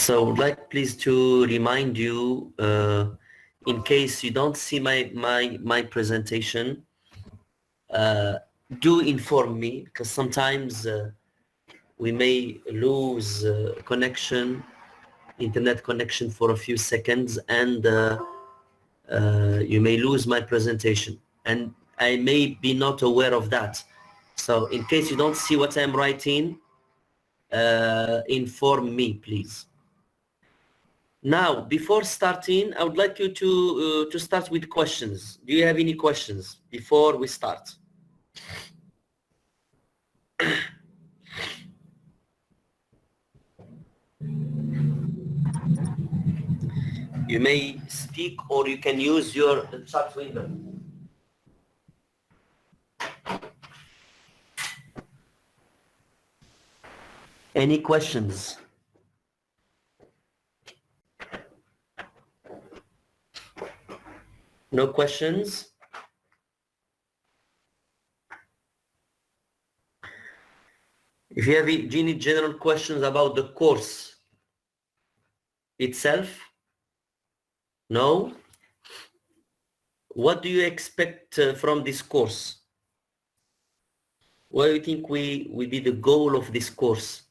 So I would like please to remind you, in case you don't see my presentation, do inform me, because sometimes we may lose internet connection for a few seconds, and you may lose my presentation, and I may be not aware of that. So in case you don't see what I'm writing, inform me, please. Now, before starting, I would like you to start with questions. Do you have any questions before we start? You may speak, or you can use your chat window. Any questions? No questions? If you have any general questions about the course itself, no? What do you expect from this course? What do you think will be the goal of this course?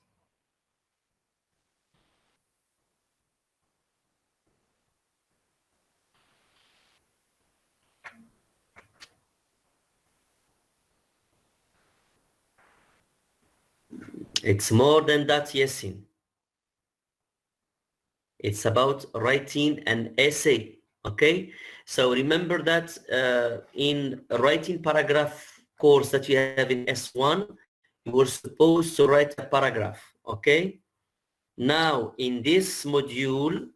It's more than that, Yasin. It's about writing an essay, okay? So remember that in a writing paragraph course that you have in S1, you were supposed to write a paragraph, okay? Now, in this module,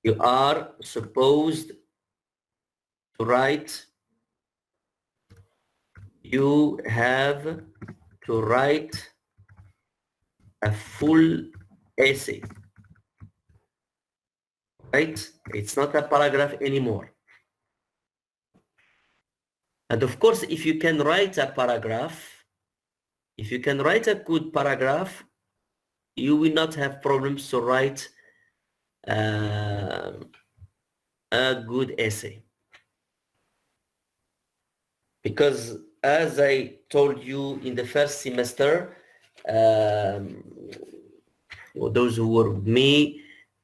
you are supposed to write, you have to write a full essay, right? It's not a paragraph anymore. And of course, if you can write a paragraph, if you can write a good paragraph, you will not have problems to write a good essay. Because as I told you in the first semester, those who were with me,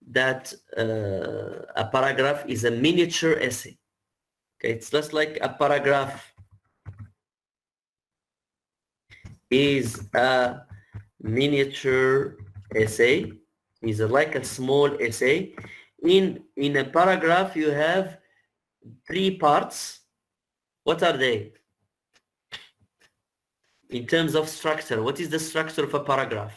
that a paragraph is a miniature essay. Okay, it's just like a paragraph is a miniature essay, is like a small essay. In a paragraph, you have 3 parts. What are they? In terms of structure, what is the structure of a paragraph?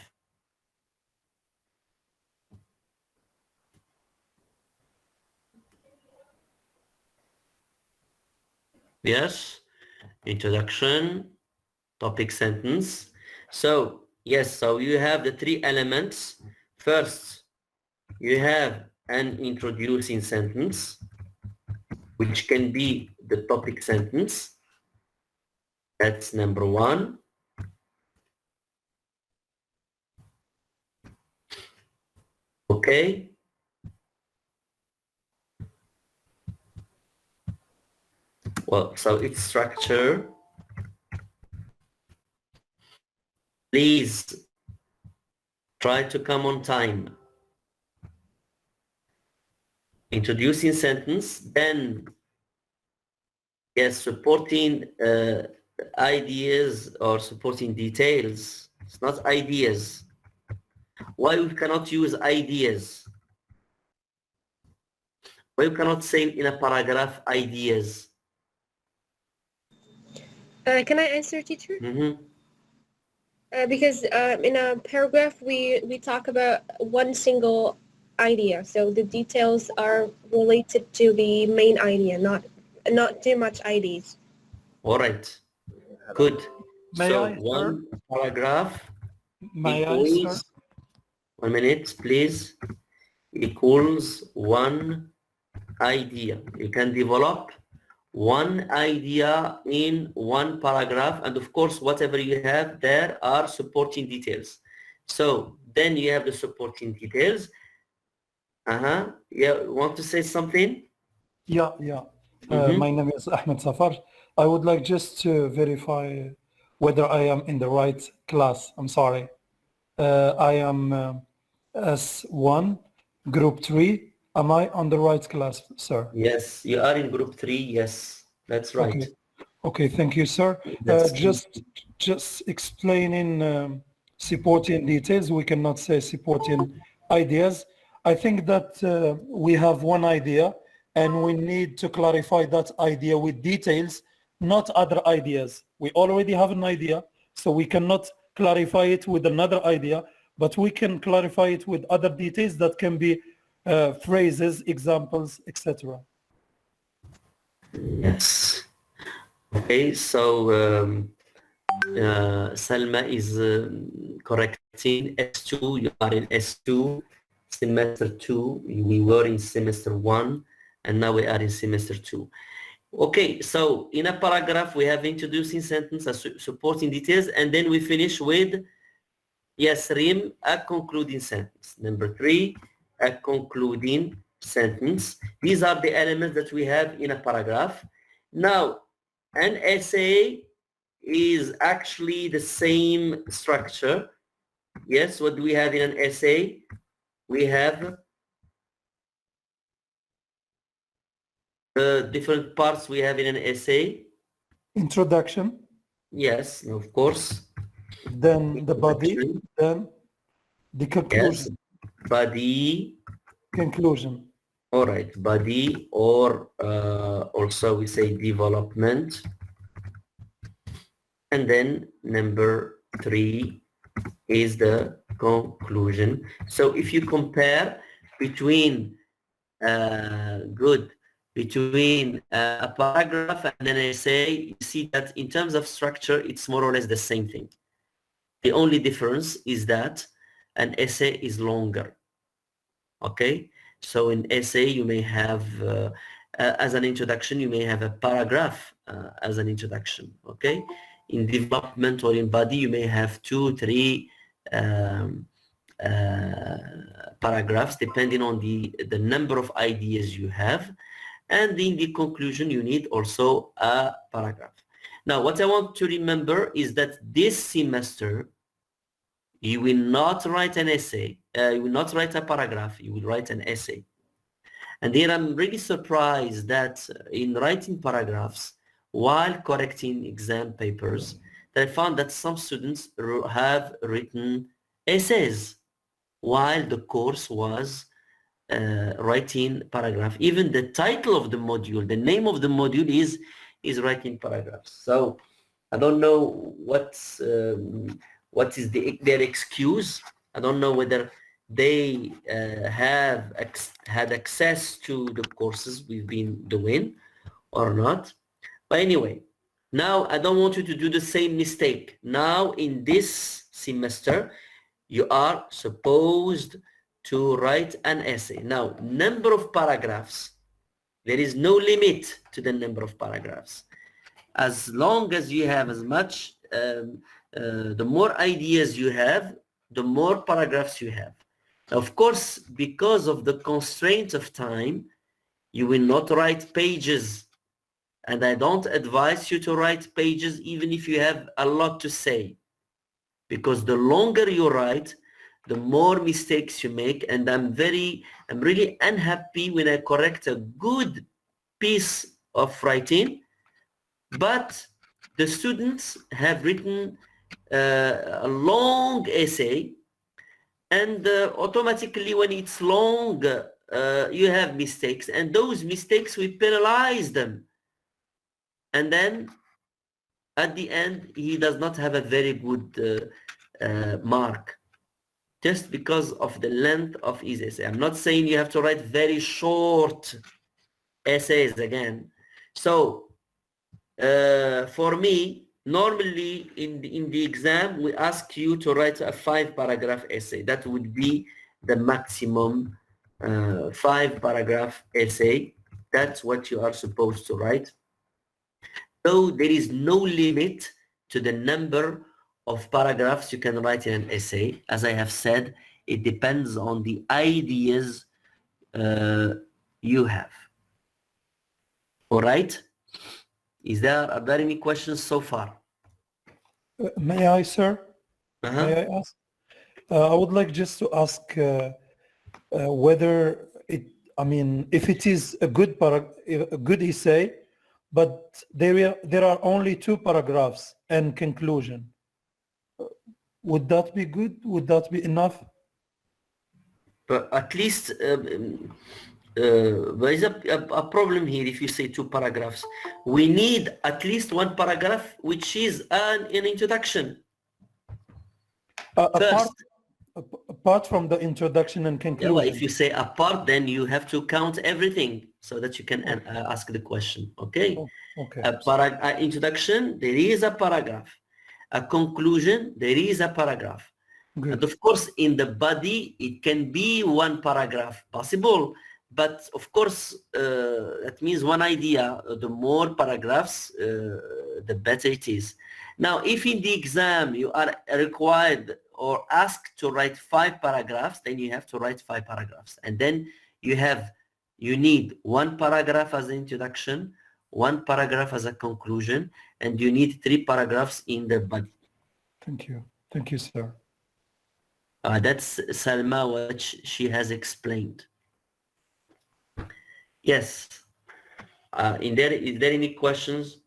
Yes, introduction, topic, sentence. So yes, so you have the 3 elements. First, you have an introducing sentence, which can be the topic sentence. That's number 1. Okay. Well, so its structure. Please try to come on time. Introducing sentence, then yes, supporting ideas or supporting details. It's not ideas. Why we cannot use ideas? Why you cannot say in a paragraph ideas? Can I answer, teacher? Mm-hmm. Because in a paragraph we talk about one single idea, so the details are related to the main idea, not too much ideas. All right. Good. May so I, one paragraph May equals, 1 minute, please, equals one idea. You can develop one idea in one paragraph, and of course, whatever you have there are supporting details. So then you have the supporting details. Yeah, want to say something? Yeah, yeah. My name is Ahmed Safar. I would like just to verify whether I am in the right class. I'm sorry. I am S1, Group 3. Am I on the right class, sir? Yes, you are in group 3. Yes, that's right. Okay. Okay, thank you, sir. That's Just explaining supporting details. We cannot say supporting ideas. I think that we have one idea and we need to clarify that idea with details, not other ideas. We already have an idea, so we cannot clarify it with another idea, but we can clarify it with other details that can be phrases, examples, etc. yes. Okay, so Salma is correcting S2. You are in S2, semester 2. We were in semester 1, and now we are in semester 2. Okay, so in a paragraph, we have introducing sentence, supporting details, and then we finish with, yes, Rim, a concluding sentence. Number 3, a concluding sentence. These are the elements that we have in a paragraph. Now, an essay is actually the same structure. Yes, what do we have in an essay? We have the different parts we have in an essay. Introduction, Yes, of course. then the body, then the Yes, conclusion. body. Conclusion. All right, body, or also we say development. And then number 3 is the conclusion. So if you compare between between a paragraph and an essay, you see that in terms of structure, it's more or less the same thing. The only difference is that an essay is longer. Okay, so in essay you may have as an introduction, you may have a paragraph as an introduction. Okay, in development or in body, you may have 2, 3 paragraphs depending on the number of ideas you have. And in the conclusion, you need also a paragraph. Now, what I want to remember is that this semester, you will not write an essay, you will not write a paragraph, you will write an essay. And here I'm really surprised that in writing paragraphs, while correcting exam papers, that I found that some students have written essays while the course was writing paragraph. Even the title of the module, the name of the module is writing paragraphs. So I don't know what is their excuse. I don't know whether they have had access to the courses we've been doing or not. But anyway, now I don't want you to do the same mistake. Now in this semester, you are supposed to write an essay. Now, number of paragraphs, there is no limit to the number of paragraphs. As long as you have as much, the more ideas you have, the more paragraphs you have. Of course, because of the constraint of time, you will not write pages. And I don't advise you to write pages even if you have a lot to say. Because the longer you write, the more mistakes you make. And I'm really unhappy when I correct a good piece of writing, but the students have written a long essay, and automatically when it's long, you have mistakes, and those mistakes, we penalize them. And then at the end, he does not have a very good mark, just because of the length of his essay. I'm not saying you have to write very short essays again. So for me, normally in the exam, we ask you to write a 5-paragraph essay. That would be the maximum 5-paragraph essay. That's what you are supposed to write. So there is no limit to the number of paragraphs you can write in an essay. As I have said, it depends on the ideas you have. All right? Are there any questions so far? May I, sir? Uh-huh. May I ask? I would like just to ask whether if it is a good essay, but there are only 2 paragraphs and conclusion. Would that be good? Would that be enough? But at least there is a problem here if you say 2 paragraphs. We need at least 1 paragraph which is an introduction. Apart from the introduction and conclusion. Yeah, well, if you say apart, then you have to count everything so that you can ask the question. Okay. Okay. A introduction, there is a paragraph. A conclusion, there is a paragraph. Good. And of course, in the body, it can be 1 paragraph possible. But of course, that means 1 idea. The more paragraphs, the better it is. Now, if in the exam you are required or asked to write 5 paragraphs, then you have to write 5 paragraphs. And then you need 1 paragraph as an introduction, 1 paragraph as a conclusion, and you need 3 paragraphs in the body. Thank you. Thank you, sir. That's Salma, what she has explained. Yes. Is there any questions?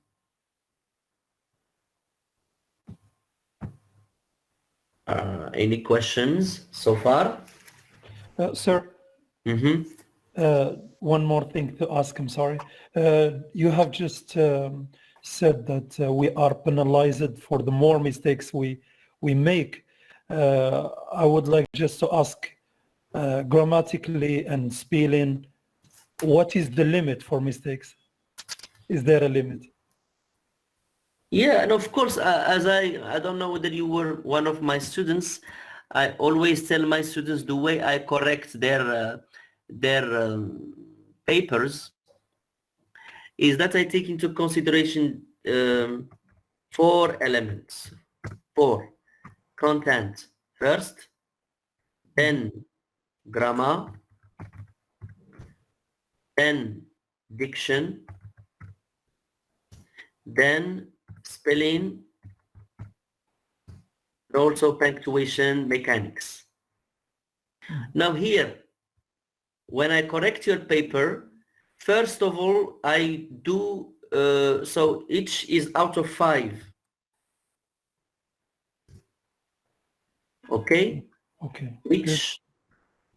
Any questions so far? Sir, one more thing to ask, I'm sorry. You have just said that we are penalized for the more mistakes we make. I would like just to ask grammatically and spelling, what is the limit for mistakes? Is there a limit? Yeah, and of course, as I don't know whether you were one of my students, I always tell my students the way I correct their papers is that I take into consideration 4 elements. 4, content first, then grammar, then diction, then spelling, and also punctuation mechanics. Now here, when I correct your paper, first of all, I do, so each is out of 5. Okay? Okay. Each,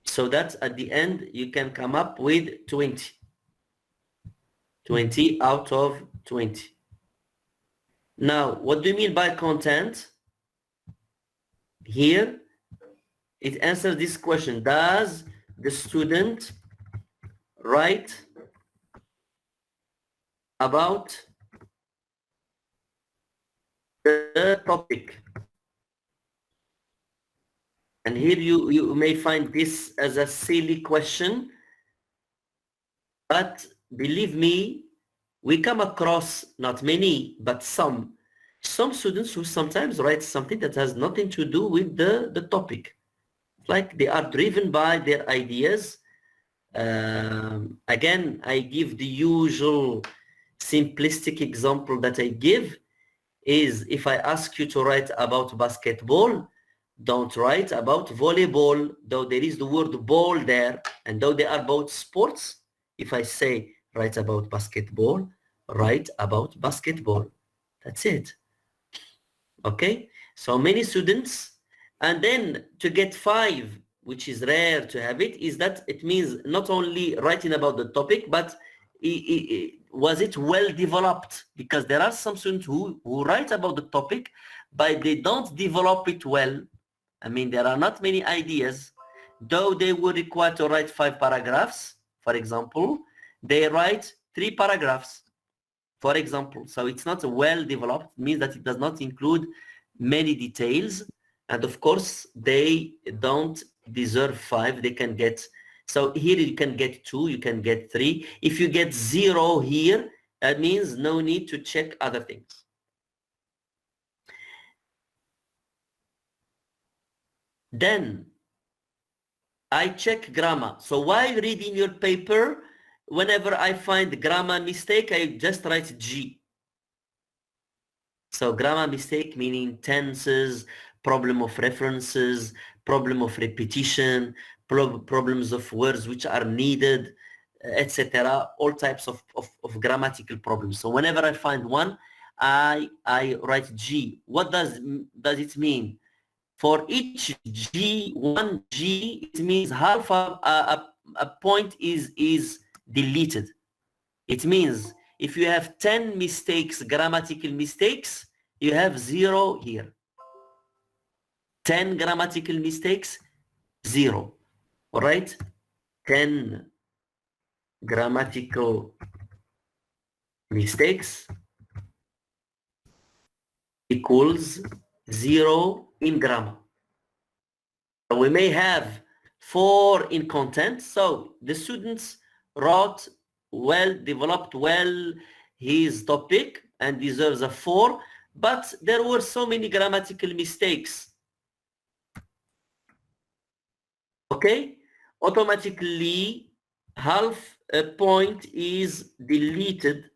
so that at the end, you can come up with 20. 20 out of 20. Now, what do you mean by content? Here, it answers this question. Does the student write about the topic? And here you may find this as a silly question, but believe me, we come across not many, but some students who sometimes write something that has nothing to do with the topic. Like they are driven by their ideas. Again, I give the usual simplistic example that I give is if I ask you to write about basketball, don't write about volleyball, though there is the word ball there, and though they are both sports. If I say write about basketball, write about basketball. That's it. Okay, so many students, and then to get 5, which is rare to have it, is that it means not only writing about the topic, but was it well developed? Because there are some students who write about the topic, but they don't develop it well. I mean, there are not many ideas, though they were required to write 5 paragraphs, for example, they write 3 paragraphs, for example. So it's not well developed, it means that it does not include many details. And of course, they don't deserve 5, they can get, so here you can get 2, you can get 3. If you get 0 here, that means no need to check other things. Then I check grammar. So while reading your paper, whenever I find grammar mistake, I just write G. So grammar mistake meaning tenses, problem of references, problem of repetition, problems of words which are needed, etc. All types of grammatical problems. So whenever I find one, I write G. What does it mean? For each G, one G, it means half a point is deleted. It means if you have 10 mistakes, grammatical mistakes, you have 0 here. 10 grammatical mistakes, 0. All right? 10 grammatical mistakes equals 0 in grammar. We may have 4 in content. So the students wrote well, developed well his topic and deserves a 4, but there were so many grammatical mistakes. Okay, automatically half a point is deleted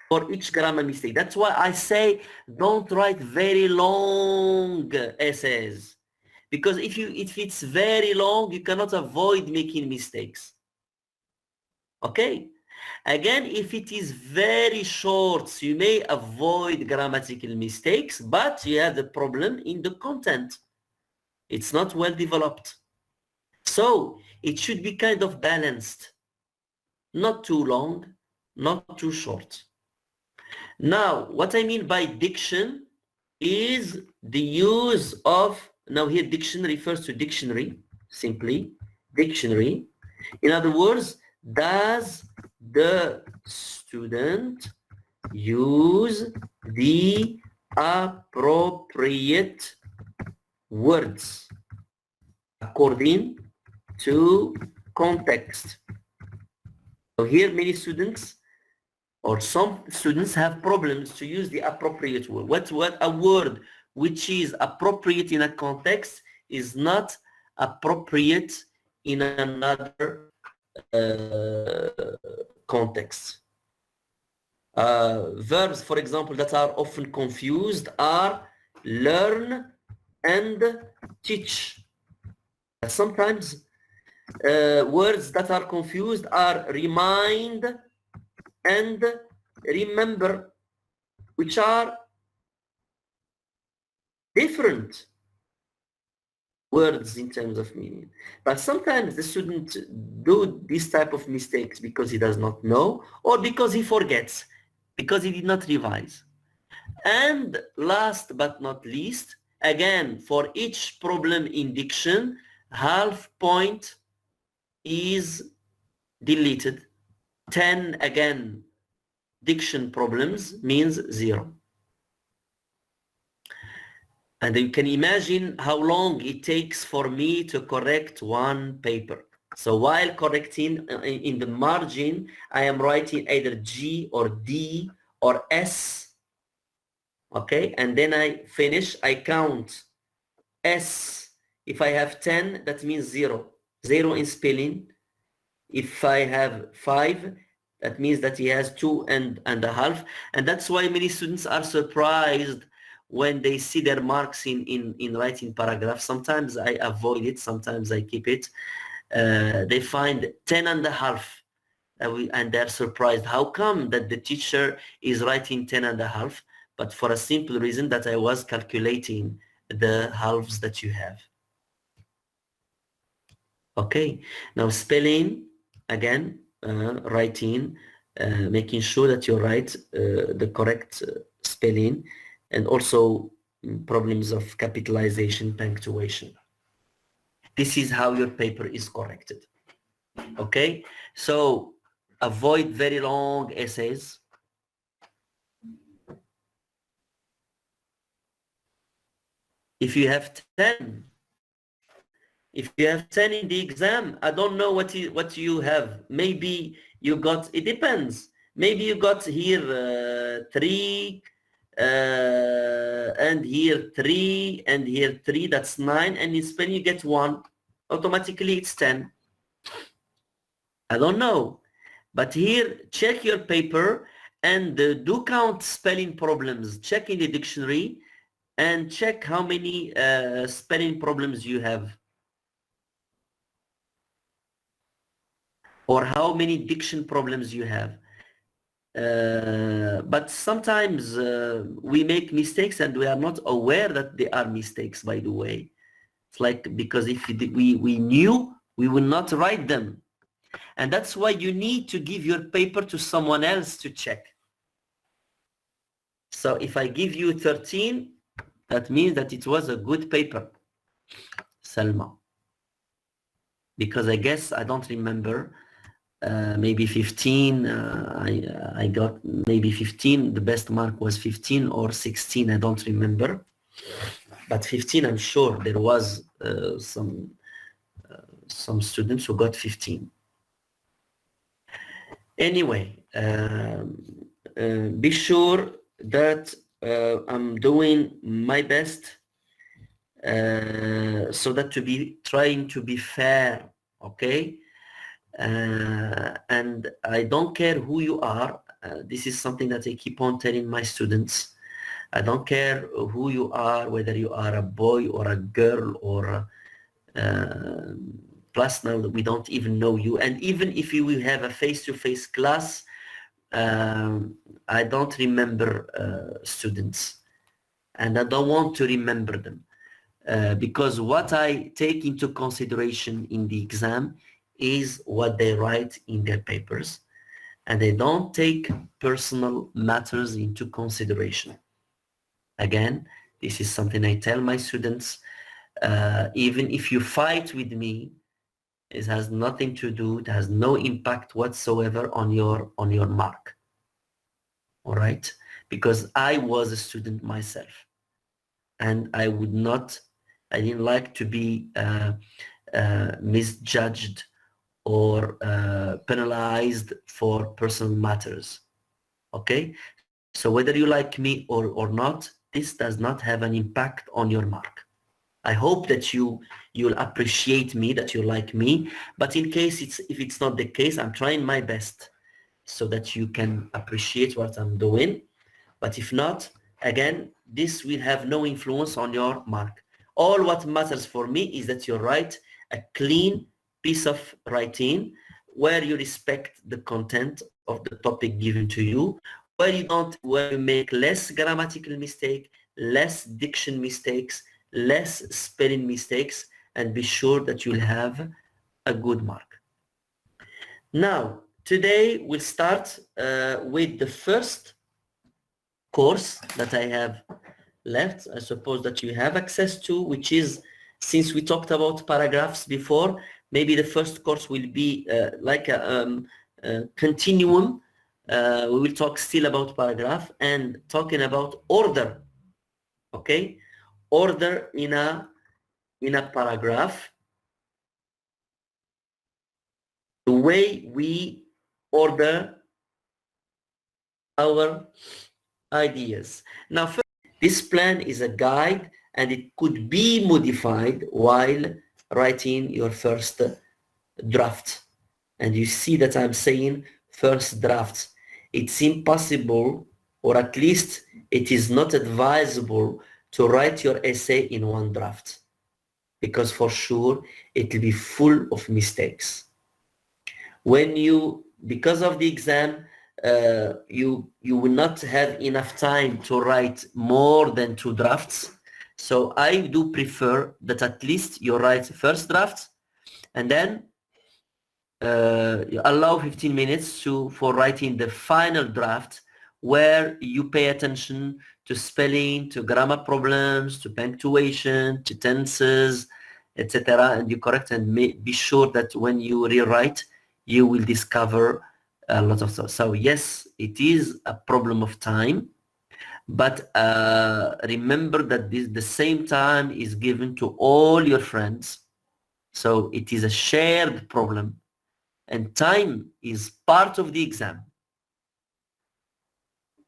for each grammar mistake. That's why I say don't write very long essays, because if it's very long, you cannot avoid making mistakes. Okay, again, if it is very short, you may avoid grammatical mistakes, but you have the problem in the content. It's not well developed. So it should be kind of balanced, not too long, not too short. Now, what I mean by diction is the use of, now here diction refers to dictionary, simply, dictionary. In other words, does the student use the appropriate words according to context? So here many students or some students have problems to use the appropriate word. What a word which is appropriate in a context is not appropriate in another context. Verbs, for example, that are often confused are learn and teach. Sometimes words that are confused are remind and remember, which are different words in terms of meaning. But sometimes the student do this type of mistakes because he does not know, or because he forgets, because he did not revise. And last but not least, again, for each problem in diction, half point is deleted. 10 again, diction problems means 0. And you can imagine how long it takes for me to correct one paper. So while correcting in the margin, I am writing either G or D or S. Okay, and then I finish, I count S. If I have 10, that means 0. 0 in spelling. If I have 5, that means that he has 2.5. And that's why many students are surprised when they see their marks in writing paragraphs. Sometimes I avoid it, sometimes I keep it. They find 10.5 and they're surprised. How come that the teacher is writing 10.5? But for a simple reason that I was calculating the halves that you have. Okay, now spelling, again, writing, making sure that you write the correct spelling, and also problems of capitalization, punctuation. This is how your paper is corrected. Okay, so avoid very long essays. If you have 10, if you have 10 in the exam, I don't know what you have. Maybe you got, it depends. Maybe you got here 3 and here 3, and here 3, that's 9, and in spelling you get 1. Automatically it's 10. I don't know. But here, check your paper and do count spelling problems. Check in the dictionary and check how many spelling problems you have. Or how many diction problems you have. But sometimes we make mistakes and we are not aware that they are mistakes, by the way. It's like, because if we knew, we will not write them. And that's why you need to give your paper to someone else to check. So if I give you 13, that means that it was a good paper, Selma. Because I guess, I don't remember, maybe 15, I got maybe 15, the best mark was 15 or 16, I don't remember. But 15, I'm sure there was some students who got 15. Anyway, be sure that I'm doing my best so that trying to be fair, okay? And I don't care who you are. This is something that I keep on telling my students. I don't care who you are, whether you are a boy or a girl or plus now we don't even know you. And even if you will have a face-to-face class, I don't remember students, and I don't want to remember them because what I take into consideration in the exam is what they write in their papers, and they don't take personal matters into consideration. Again, this is something I tell my students. Even if you fight with me, it has nothing to do, it has no impact whatsoever on your mark. All right? Because I was a student myself, and I didn't like to be misjudged or penalized for personal matters. Okay? So whether you like me or not, this does not have an impact on your mark. I hope that you'll appreciate me, that you like me, but in case if it's not the case, I'm trying my best so that you can appreciate what I'm doing. But if not, again, this will have no influence on your mark. All what matters for me is that you write a clean piece of writing where you respect the content of the topic given to you, where you make less grammatical mistake, less diction mistakes, less spelling mistakes, and be sure that you'll have a good mark. Now, today we'll start with the first course that I have left, I suppose that you have access to, which is, since we talked about paragraphs before, maybe the first course will be like a continuum. We will talk still about paragraph and talking about order, okay? Order in a paragraph, the way we order our ideas. Now, first, this plan is a guide and it could be modified while writing your first draft. And you see that I'm saying first draft. It's impossible, or at least it is not advisable, to write your essay in one draft, because for sure it will be full of mistakes. Because of the exam, you will not have enough time to write more than 2 drafts. So I do prefer that at least you write first draft, and then you allow 15 minutes for writing the final draft, where you pay attention to spelling, to grammar problems, to punctuation, to tenses, etc. And you correct, and be sure that when you rewrite, you will discover a lot of stuff. So yes, it is a problem of time, but remember that the same time is given to all your friends. So it is a shared problem, and time is part of the exam.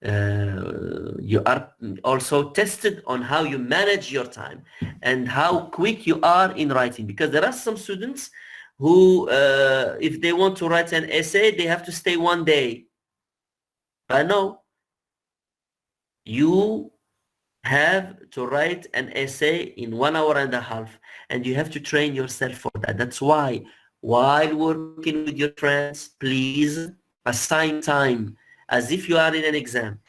You are also tested on how you manage your time and how quick you are in writing, because there are some students who, if they want to write an essay, they have to stay 1 day. But no, you have to write an essay in 1.5 hours, and you have to train yourself for that. That's why, while working with your friends, please assign time as if you are in an exam.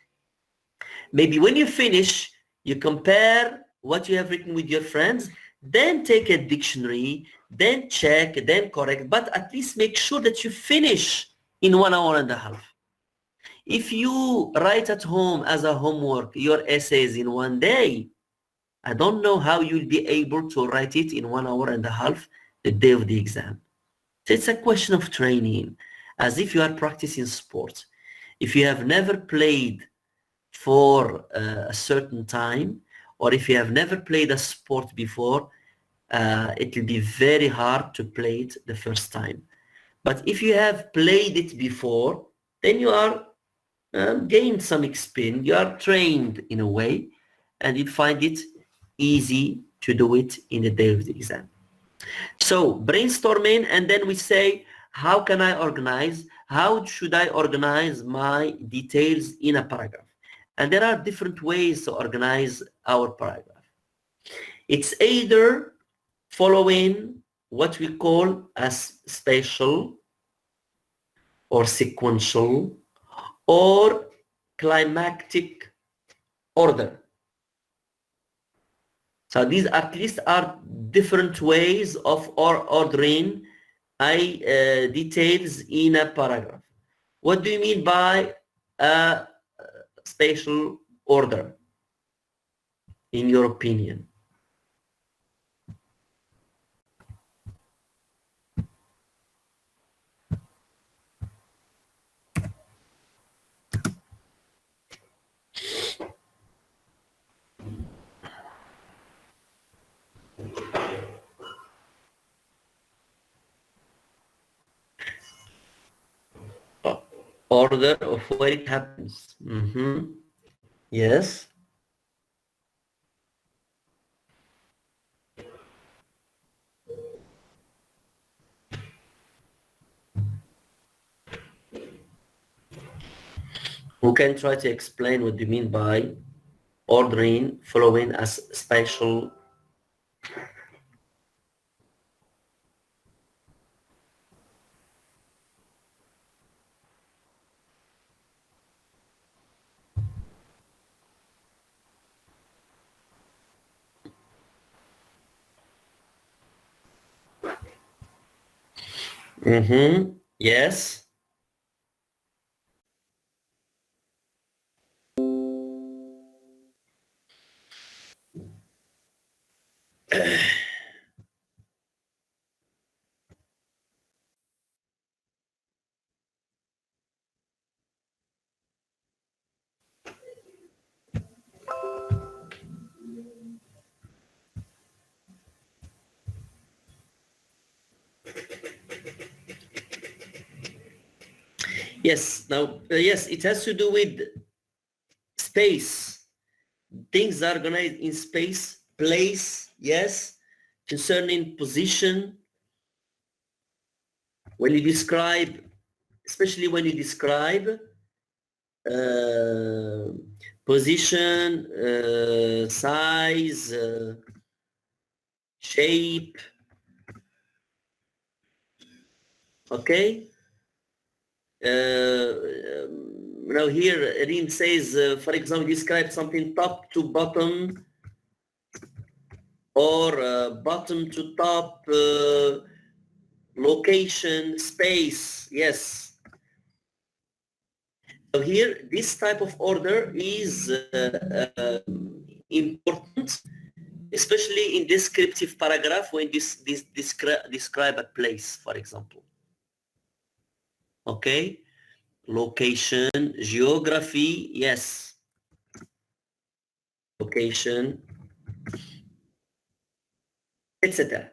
Maybe when you finish, you compare what you have written with your friends, then take a dictionary, then check, then correct, but at least make sure that you finish in 1.5 hours. If you write at home as a homework your essays in 1 day, I don't know how you'll be able to write it in 1.5 hours the day of the exam. So it's a question of training, as if you are practicing sport. If you have never played for a certain time, or if you have never played a sport before, it will be very hard to play it the first time. But if you have played it before, then you are gained some experience, you are trained in a way, and you find it easy to do it in the day of the exam. So brainstorming, and then we say, how can I organize? How should I organize my details in a paragraph? And there are different ways to organize our paragraph. It's either following what we call as spatial or sequential or climactic order. So these at least are different ways of ordering details in a paragraph. What do you mean by a spatial order, in your opinion? Order of where it happens. Yes. Who can try to explain what you mean by ordering following as spatial? Yes. Yes. Now, yes, it has to do with space. Things are organized in space, place, yes, concerning position. When you describe, especially when you describe position, size, shape, okay? Now here, Erin says, for example, describe something top to bottom or bottom to top, location, space, yes. So here, this type of order is important, especially in descriptive paragraph when describe a place, for example. Okay, location, geography, yes. Location, etc.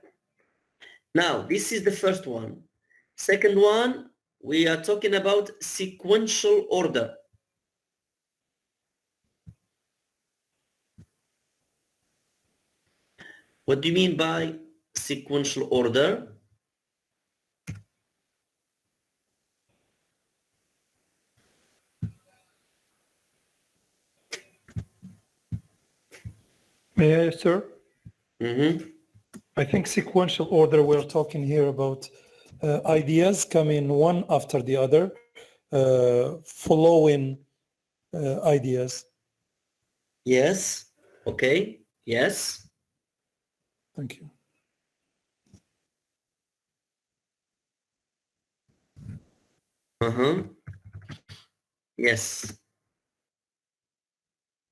Now, this is the first one. Second one, we are talking about sequential order. What do you mean by sequential order? May I, sir? Mm-hmm. I think sequential order, we're talking here about ideas coming one after the other, following ideas. Yes. Okay. Yes. Thank you. Uh-huh. Yes.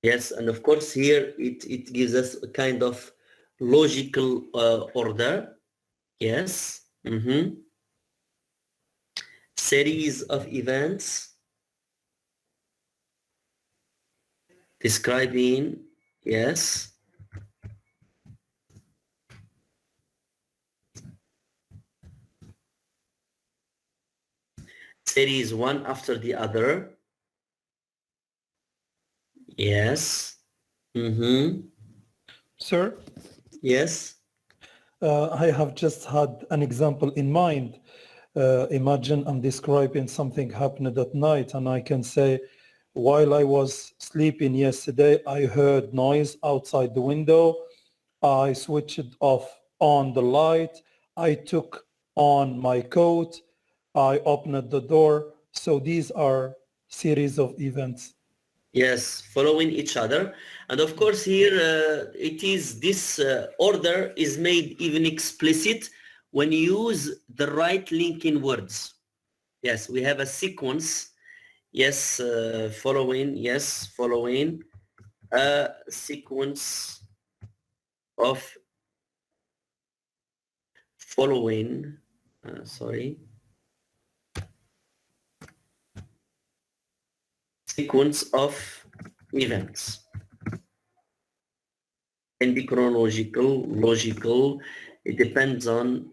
Yes, and of course here it gives us a kind of logical order. Yes. Mm-hmm. Series of events describing, yes. Series one after the other. Yes. Mm-hmm. Sir, Yes. I have just had an example in mind. Imagine I'm describing something happened at night and I can say, while I was sleeping yesterday, I heard noise outside the window. I switched off on the light. I took on my coat. I opened the door. So these are series of events. Yes, following each other. And of course here it is this order is made even explicit when you use the right linking words. Yes, we have a sequence. Yes, following. Yes, following a sequence of following. Sorry. Sequence of events. Can be chronological, logical. It depends on,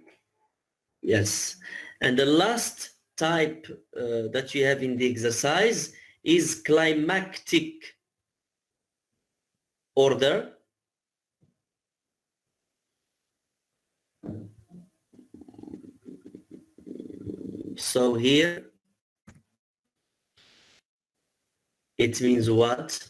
yes. And the last type that you have in the exercise is climactic order. So here it means what?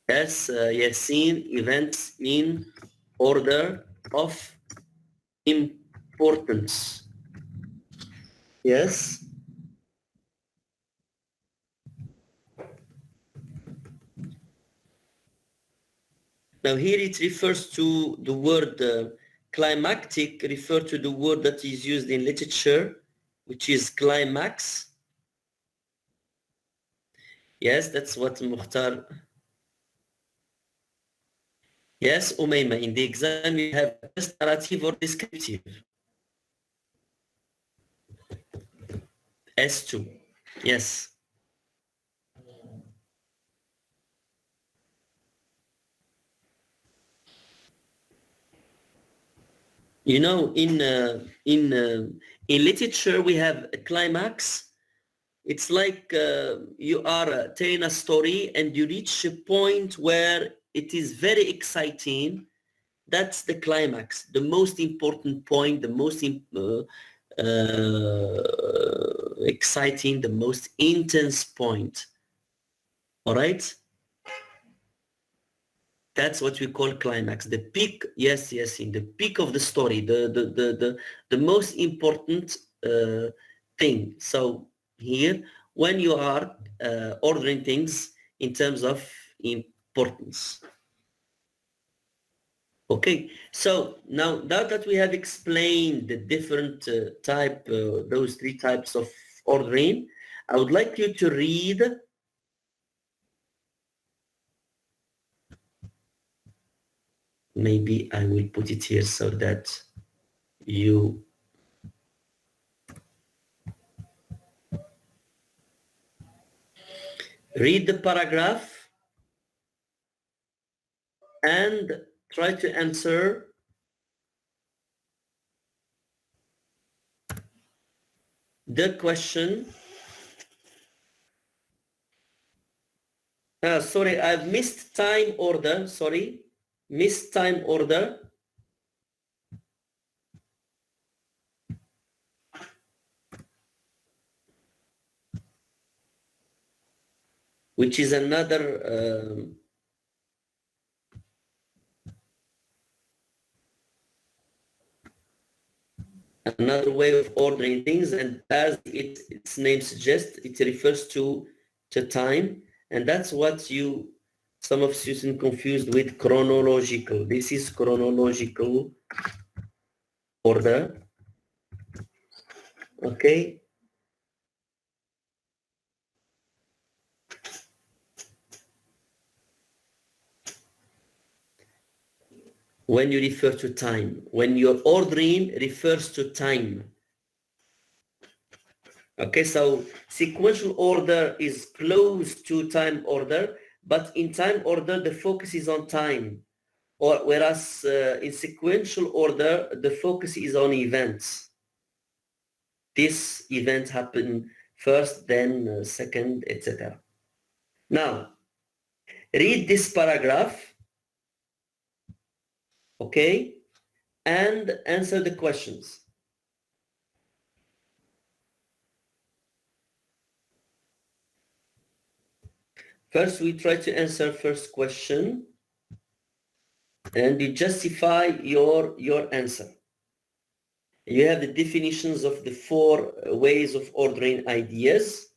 Yes, Yassine, events in order of importance. Yes. Now here it refers to the word climactic, refer to the word that is used in literature, which is climax. Yes, that's what Mukhtar. Yes, Umayma, in the exam you have just narrative or descriptive. S2. Yes. You know, in literature we have a climax. It's like you are telling a story and you reach a point where it is very exciting. That's the climax, the most important point, the most exciting, the most intense point. All right? That's what we call climax. The peak, yes, in the peak of the story, the most important thing. So here, when you are ordering things in terms of importance. Okay, so now that we have explained the different those three types of ordering, I would like you to read maybe I will put it here so that you read the paragraph and try to answer the question. Sorry, I've missed time order. Sorry, missed time order. Which is another way of ordering things, and as its name suggests, it refers to time, and that's what some of students confused with chronological. This is chronological order. Okay. When you refer to time, when your ordering refers to time. Okay, so sequential order is close to time order, but in time order, the focus is on time. Or whereas in sequential order, the focus is on events. This event happened first, then second, etc. Now, read this paragraph, okay, and answer the questions. First, we try to answer first question, and you justify your answer. You have the definitions of the 4 ways of ordering ideas.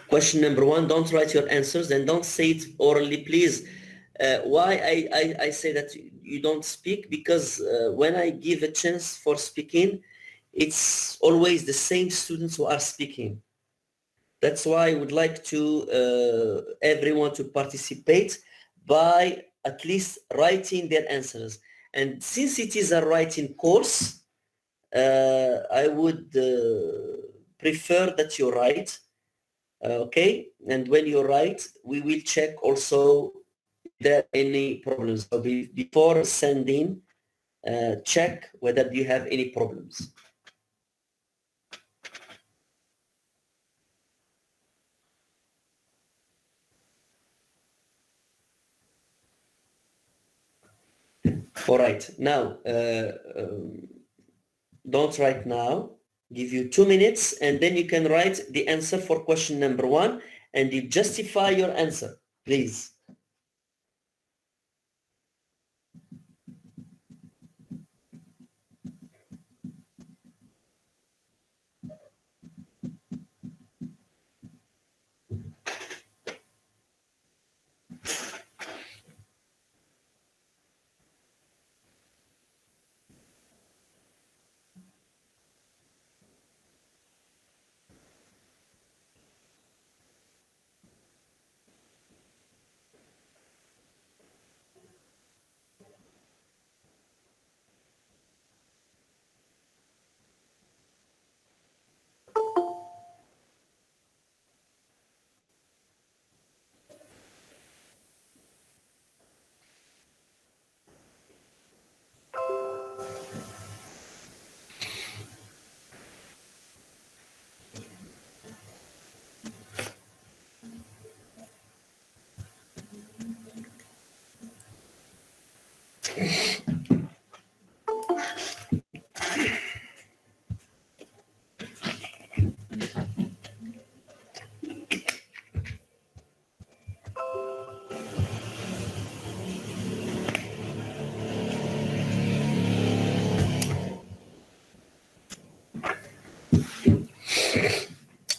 Question number 1, don't write your answers and don't say it orally, please. Why I say that you don't speak? Because when I give a chance for speaking, it's always the same students who are speaking. That's why I would like to everyone to participate by at least writing their answers. And since it is a writing course, I would prefer that you write, okay? And when you write, we will check also if there are any problems. So before sending, check whether you have any problems. All right, now, don't write now. Give you 2 minutes, and then you can write the answer for question number 1, and you justify your answer, please.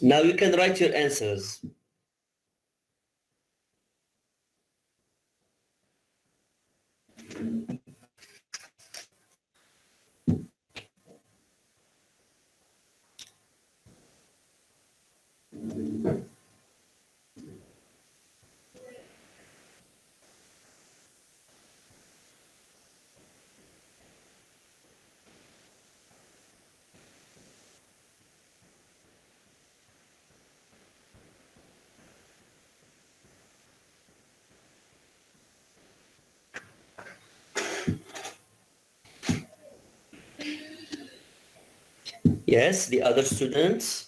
Now you can write your answers. Yes, the other students.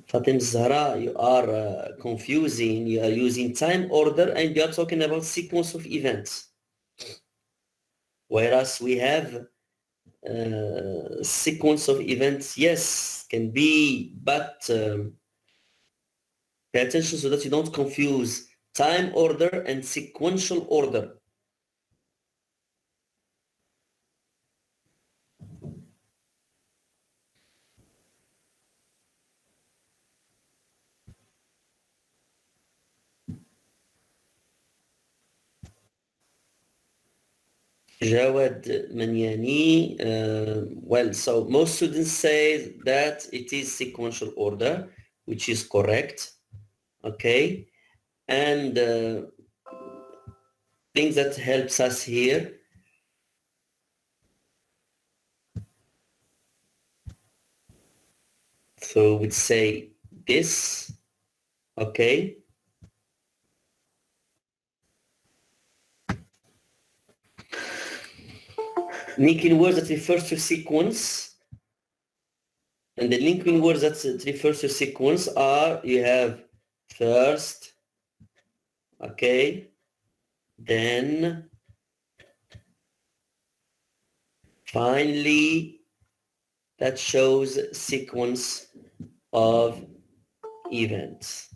Fatim Zahra, you are confusing, you are using time order and you are talking about sequence of events. Whereas we have sequence of events, yes, can be, but pay attention so that you don't confuse time order and sequential order. Jawad Manyani, well, so most students say that it is sequential order, which is correct, okay? And things that helps us here. So we'd say this, okay? Linking words that refers to sequence, and the linking words that refers to sequence are, you have first, okay, then, finally, that shows sequence of events.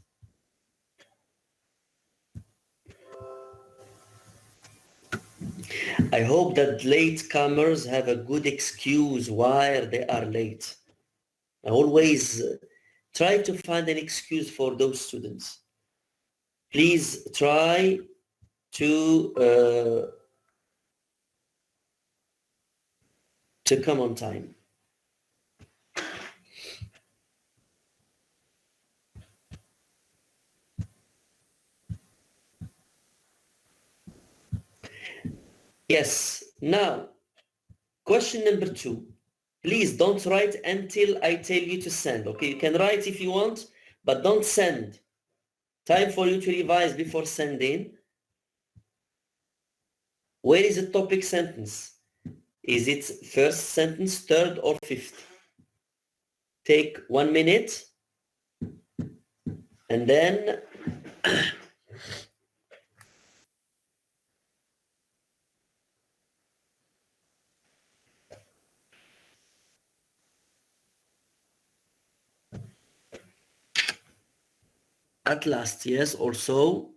I hope that latecomers have a good excuse why they are late. I always try to find an excuse for those students. Please try to come on time. Yes, now, question number 2. Please don't write until I tell you to send, okay? You can write if you want, but don't send. Time for you to revise before sending. Where is the topic sentence? Is it first sentence, third, or fifth? Take 1 minute, and then at last, yes, or so.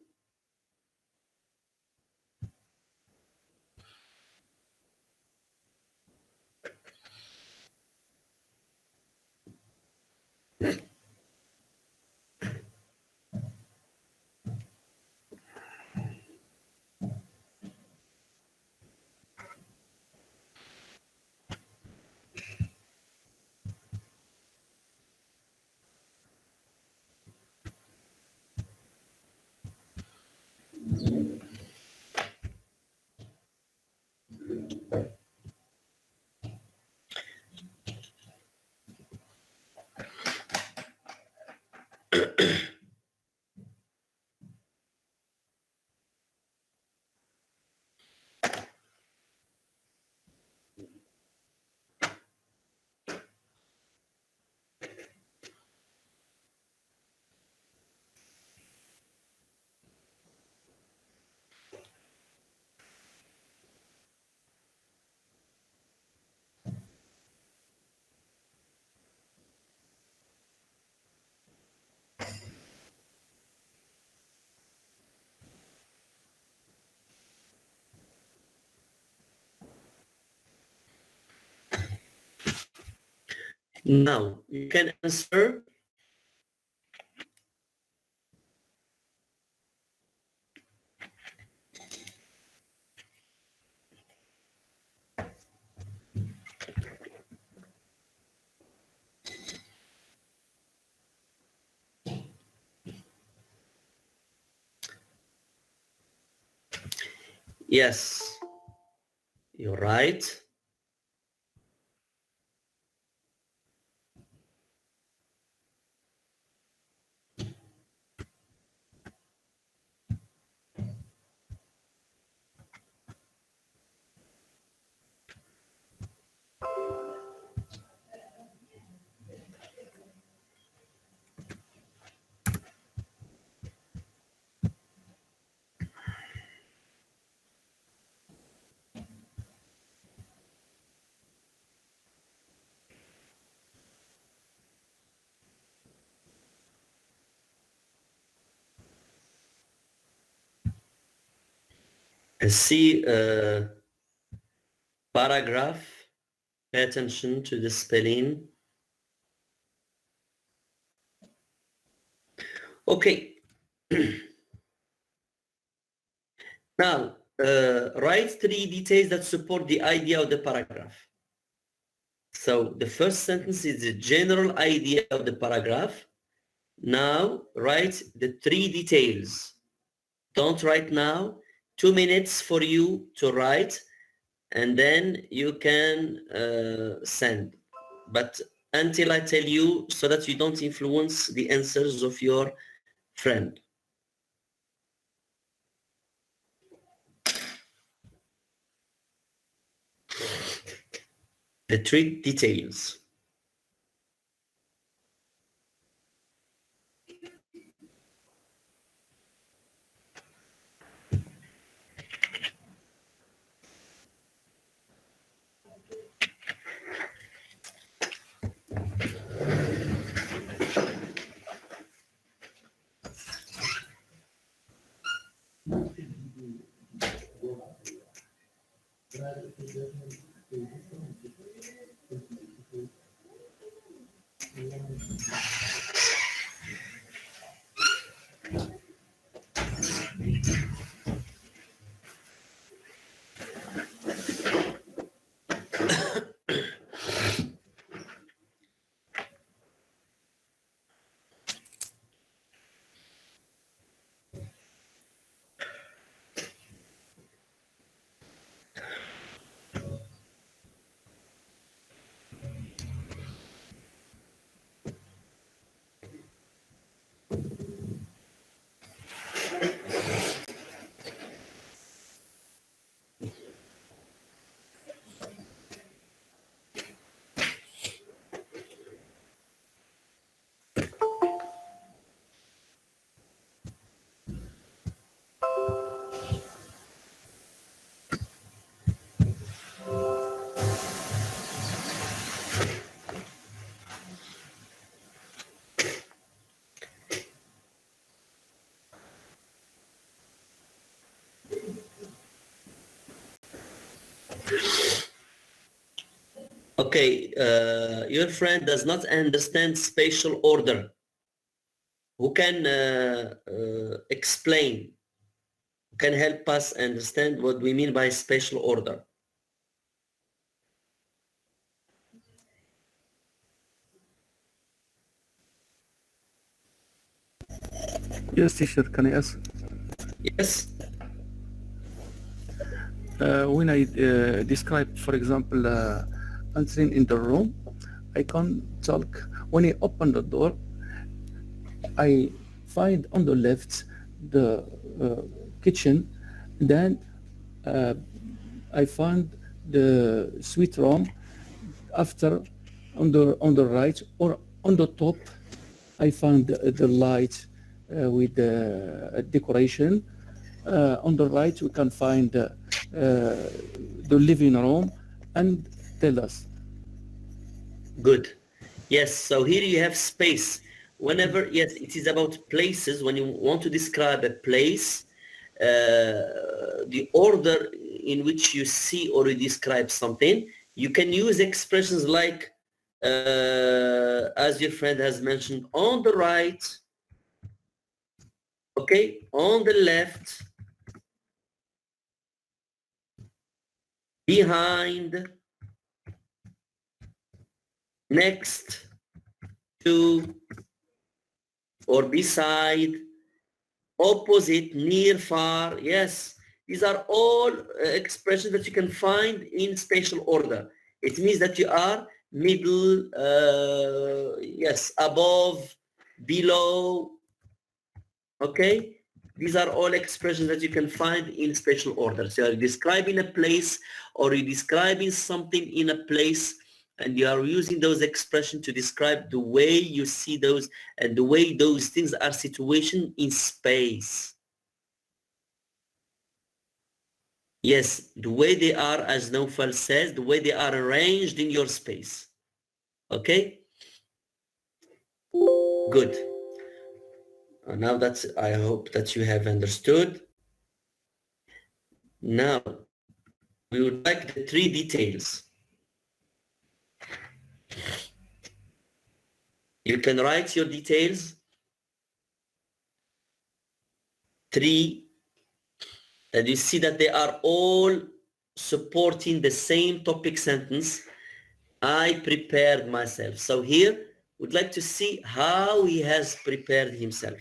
Now, you can answer. Yes, you're right. See paragraph. Pay attention to the spelling. Okay. Now, write 3 details that support the idea of the paragraph. So the first sentence is the general idea of the paragraph. Now write the 3 details. Don't write now. 2 minutes for you to write, and then you can send. But until I tell you, so that you don't influence the answers of your friend. The 3 details. Okay, your friend does not understand spatial order. Who can explain, who can help us understand what we mean by spatial order? Yes, teacher, can I ask? Yes? When I describe, for example, entering in the room, I can talk. When I open the door, I find on the left the kitchen, then I find the sweet room. After, on the right or on the top, I find the light with the decoration. On the right, we can find the living room and tell us. Good. Yes, so here you have space. Whenever, yes, it is about places. When you want to describe a place, the order in which you see or you describe something, you can use expressions like, as your friend has mentioned, on the right, okay, on the left, behind, next to, or beside, opposite, near, far. Yes, These are all expressions that you can find in spatial order. It means that you are middle, yes, above, below, okay? These are all expressions that you can find in spatial order. So you're describing a place, or you're describing something in a place, and you are using those expressions to describe the way you see those and the way those things are situated in space. Yes, the way they are, as Naufal says, the way they are arranged in your space. Okay? Good. Now that's, I hope that you have understood. Now, we would like the 3 details. You can write your details. 3, and you see that they are all supporting the same topic sentence. I prepared myself. So here, we'd like to see how he has prepared himself.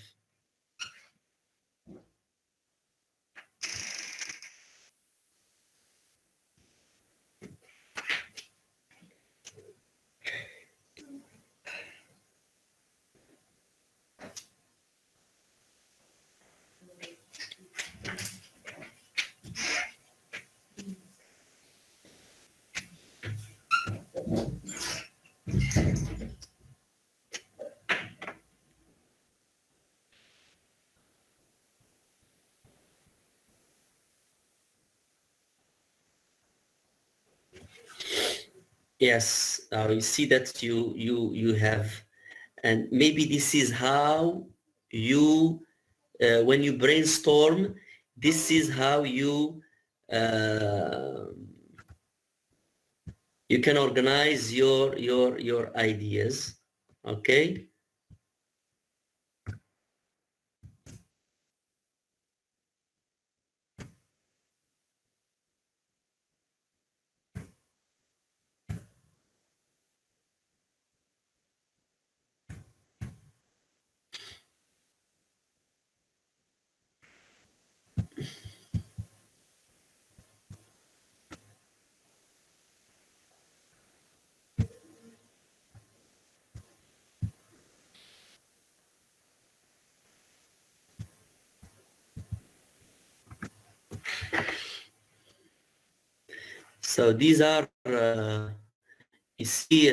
Yes, you see that you have, and maybe this is how you, when you brainstorm, this is how you you can organize your ideas. Okay. So these are, you see,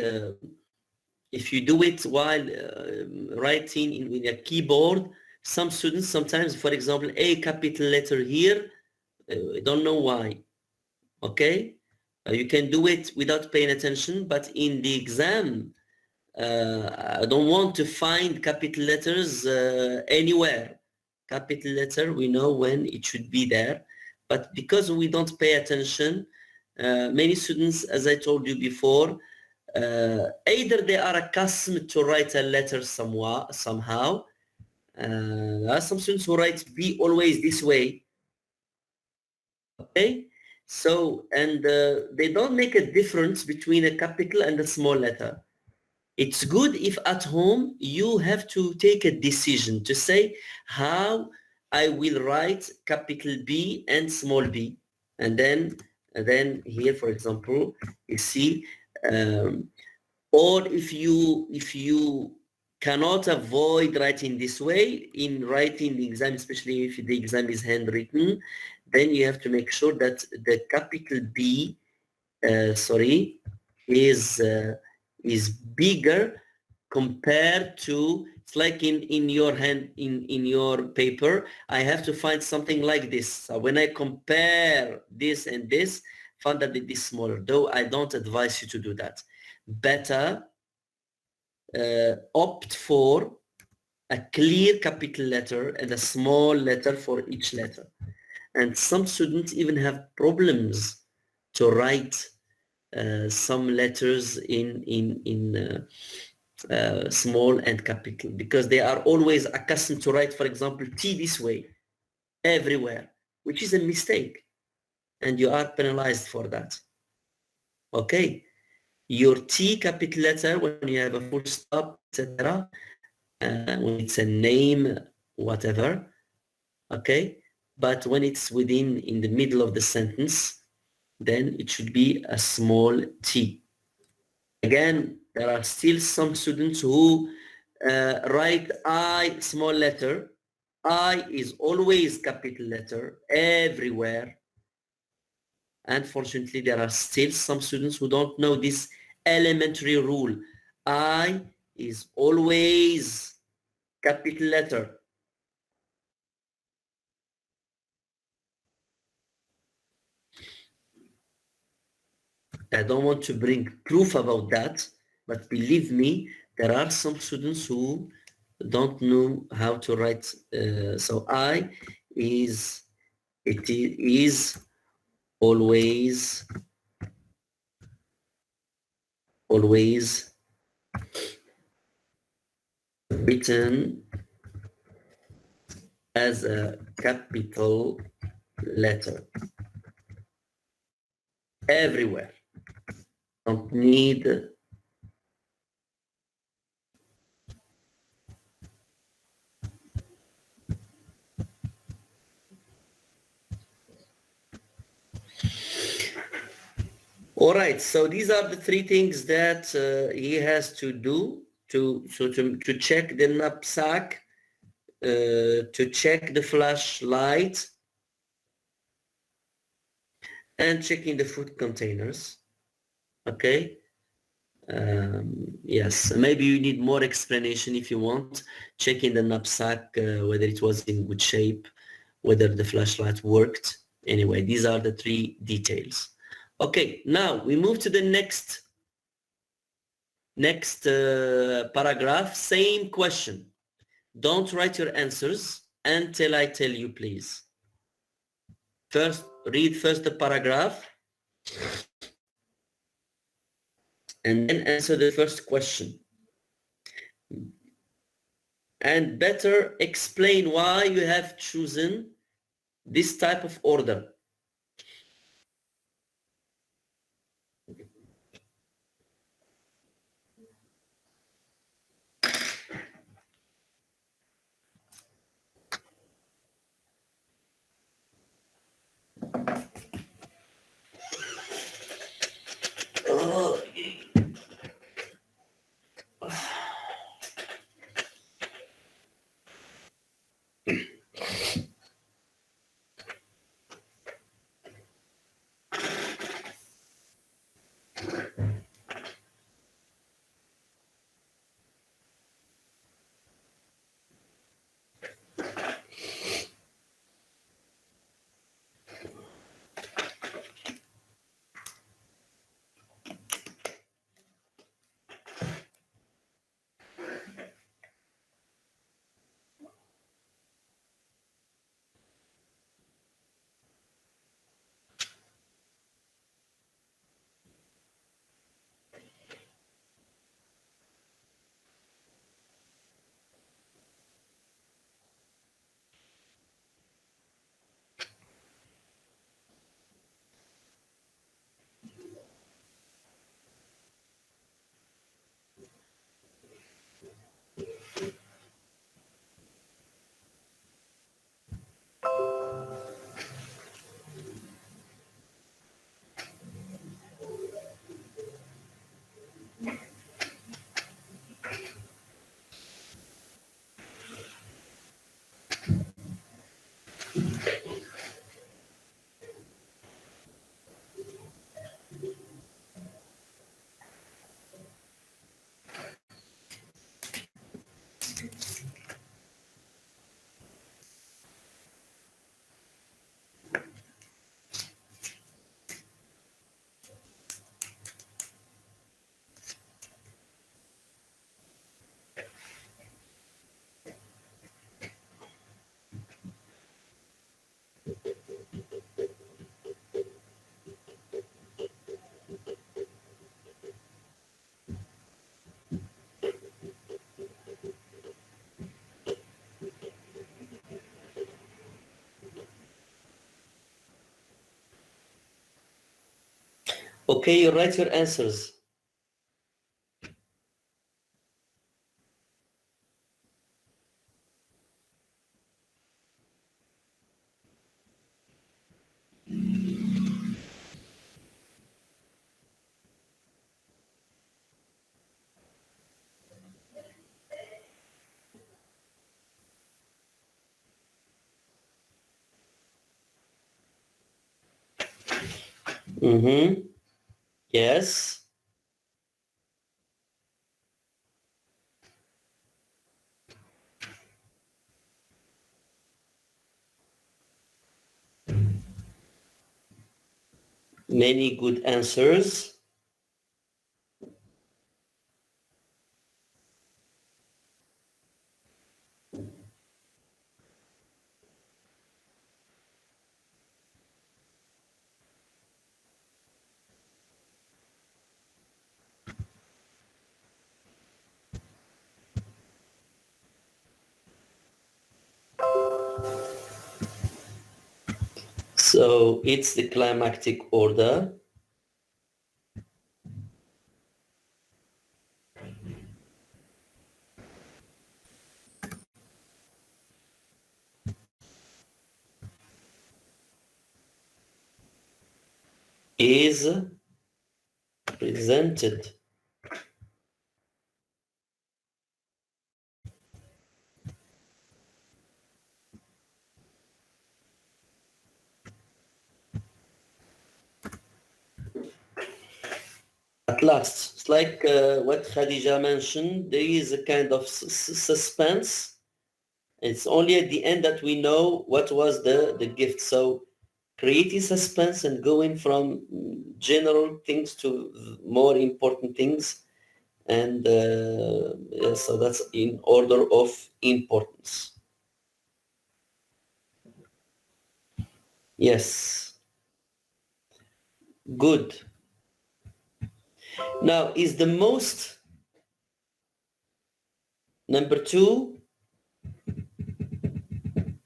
if you do it while writing in a keyboard, some students sometimes, for example, a capital letter here, I don't know why, okay? You can do it without paying attention, but in the exam, I don't want to find capital letters anywhere. Capital letter, we know when it should be there, but because we don't pay attention, many students, as I told you before, either they are accustomed to write a letter somehow. There are some students who write B always this way. Okay, so, and they don't make a difference between a capital and a small letter. It's good if at home you have to take a decision to say how I will write capital B and small b. And then here, for example, you see, or if you cannot avoid writing this way, in writing the exam, especially if the exam is handwritten, then you have to make sure that the capital B, is bigger compared to, it's like in your hand, in your paper, I have to find something like this. So when I compare this and this, find that it is smaller, though I don't advise you to do that. Better opt for a clear capital letter and a small letter for each letter. And some students even have problems to write some letters in small and capital, because they are always accustomed to write, for example, T this way everywhere, which is a mistake, and you are penalized for that. Okay, your T capital letter, when you have a full stop, etc., when it's a name, whatever, okay, but when it's in the middle of the sentence, then it should be a small t. Again, there are still some students who write I small letter. I is always capital letter everywhere. Unfortunately, there are still some students who don't know this elementary rule. I is always capital letter. I don't want to bring proof about that, but believe me, there are some students who don't know how to write. So I is, it is always written as a capital letter everywhere. Don't need all right, so these are the three things that he has to do to check the knapsack, to check the flashlight, and checking the food containers. Okay. Yes, maybe you need more explanation if you want. Checking the knapsack, whether it was in good shape, whether the flashlight worked. Anyway, these are the three details. Okay, now we move to the next paragraph. Same question. Don't write your answers until I tell you, please. First, read first the paragraph and then answer the first question. And better explain why you have chosen this type of order. Okay, you write your answers. Mm-hmm. Yes. Many good answers. So it's the climactic order. Is presented. At last, it's like what Khadija mentioned, there is a kind of suspense. It's only at the end that we know what was the gift. So creating suspense and going from general things to more important things. And yeah, so that's in order of importance. Yes. Good. Now, is the most number 2?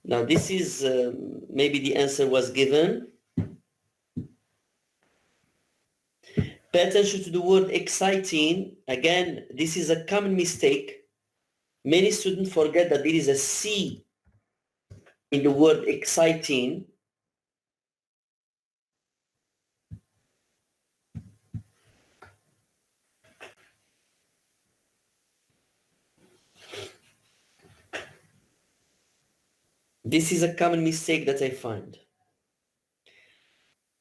Now, this is maybe the answer was given. Pay attention to the word exciting. Again, this is a common mistake. Many students forget that there is a C in the word exciting. This is a common mistake that I find.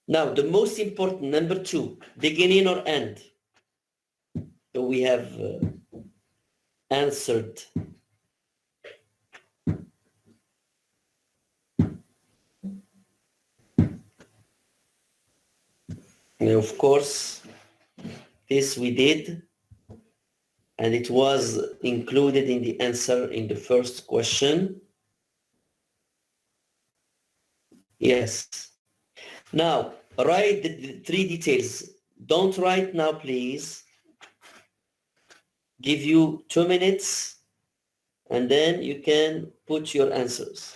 Now, the most important, number 2, beginning or end. So we have answered. And of course, this we did, and it was included in the answer in the first question. Yes. Now, write the 3 details. Don't write now, please. Give you 2 minutes, and then you can put your answers.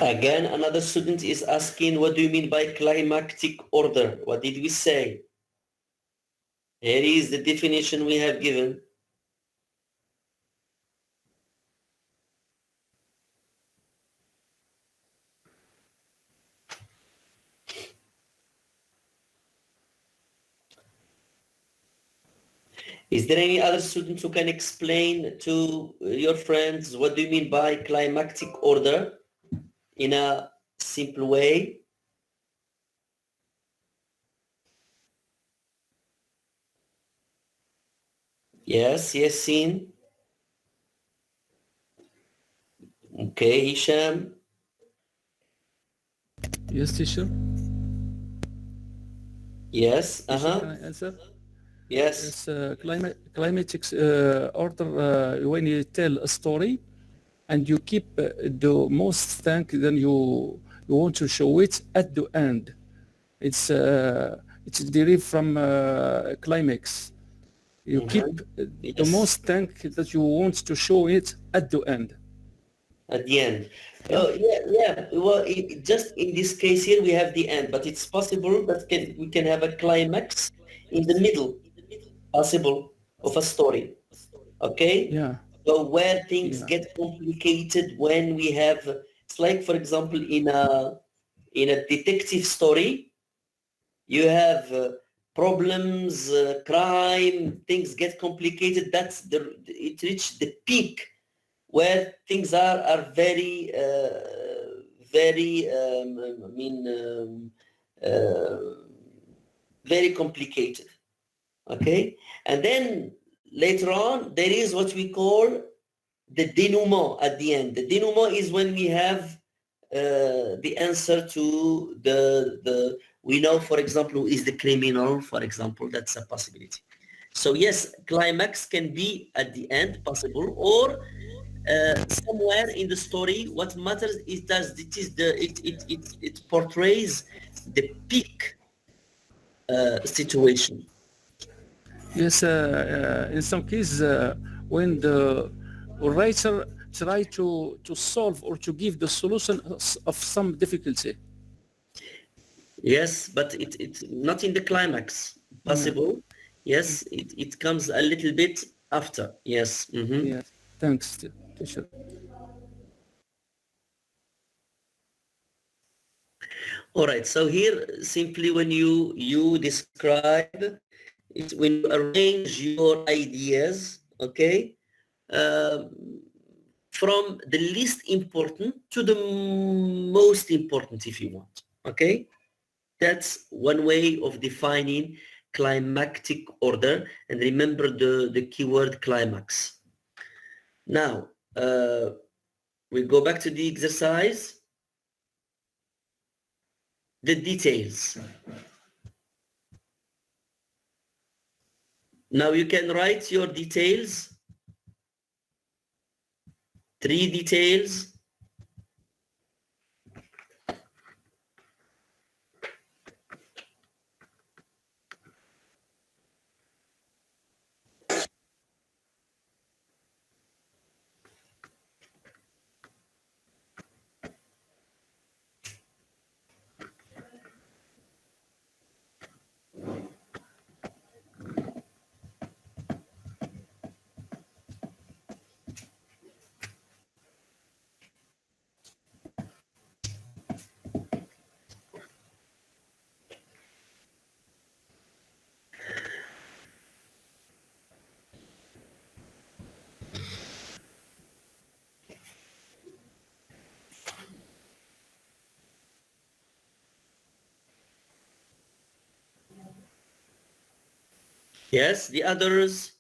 Again, another student is asking, what do you mean by climactic order? What did we say? Here is the definition we have given. Is there any other student who can explain to your friends what do you mean by climactic order in a simple way? Yes, Yasin. Okay, Hisham. Yes, teacher. Yes. Michelle, Uh-huh. can I answer? Yes. Yes, climatic order, when you tell a story and you keep the most thing, then you want to show it at the end. It's derived from climax. You keep Mm-hmm. the Yes. most thing that you want to show it at the end. At the end. Yeah. Oh, yeah, yeah. Well, just in this case here, we have the end, but it's possible that we can have a climax in the middle, possible, of a story. Okay? Yeah. So where things Yeah. get complicated when we have, it's like, for example, in a detective story, you have problems, crime, things get complicated. It reached the peak where things are very very I mean very complicated. Okay, and then later on there is what we call the denouement at the end. The denouement is when we have the answer to the we know, for example, who is the criminal, for example. That's a possibility. So yes, climax can be at the end, possible, or somewhere in the story. What matters is that it portrays the peak situation. Yes, in some cases, when the writer try to solve or to give the solution of some difficulty. Yes, but it's not in the climax. Yeah. Possible. Yes, it comes a little bit after. Yes. Mhm. Yes. Thanks, teacher. All right. So here, simply when you describe it, when you arrange your ideas, okay, um, from the least important to the most important, if you want. Okay, that's one way of defining climactic order. And remember the keyword climax. Now we go back to the exercise. The details. Now you can write your details, 3 details. Yes, the others.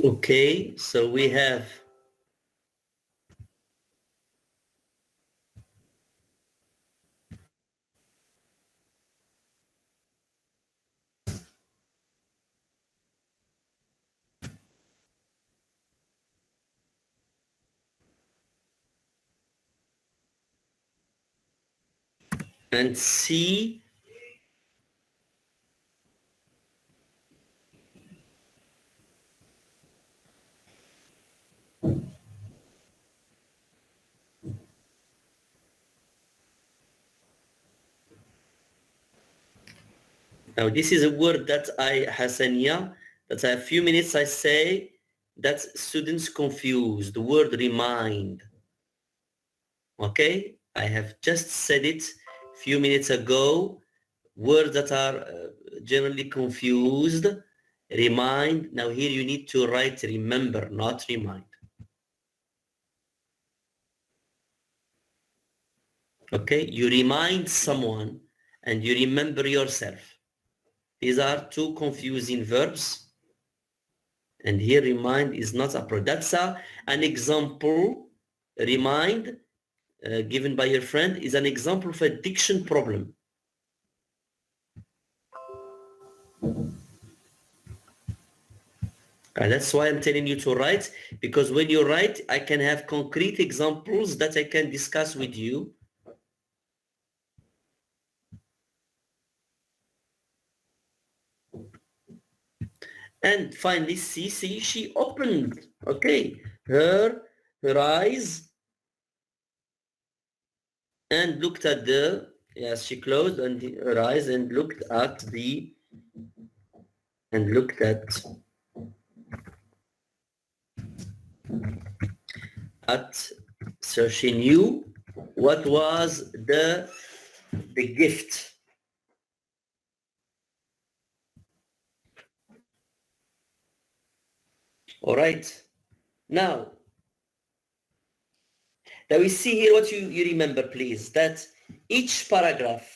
Okay, so we have and C. Now this is a word that Hassania, that a few minutes I say that students confuse the word remind. Okay, I have just said it a few minutes ago. Words that are generally confused. Remind. Now here you need to write remember, not remind. Okay, you remind someone and you remember yourself. These are two confusing verbs. And here remind is not appropriate. That's an example. Remind given by your friend is an example of a diction problem. That's why I'm telling you to write, because when you write, I can have concrete examples that I can discuss with you. And finally, see, she opened, okay, her eyes and looked at the, yes, she closed and her eyes and looked at the, and looked at so she knew what was the gift. All right. Now we see here what you remember, please, that each paragraph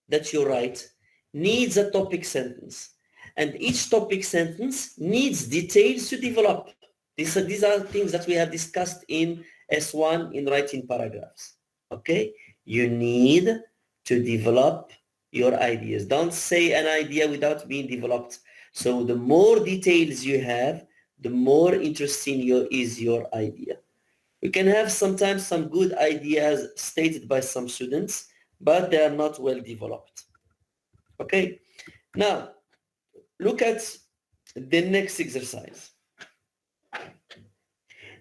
that you write needs a topic sentence, and each topic sentence needs details to develop. These are things that we have discussed in S1 in writing paragraphs. Okay, you need to develop your ideas. Don't say an idea without being developed. So the more details you have, the more interesting is your idea. You can have sometimes some good ideas stated by some students, but they are not well developed. Okay, now look at the next exercise.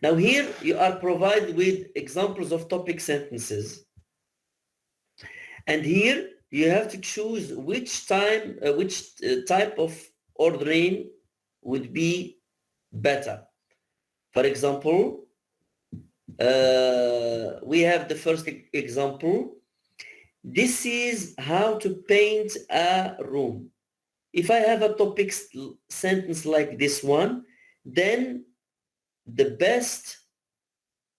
Now here you are provided with examples of topic sentences. And here you have to choose which type of ordering would be better. For example, we have the first example. This is how to paint a room. If I have a topic sentence like this one, then the best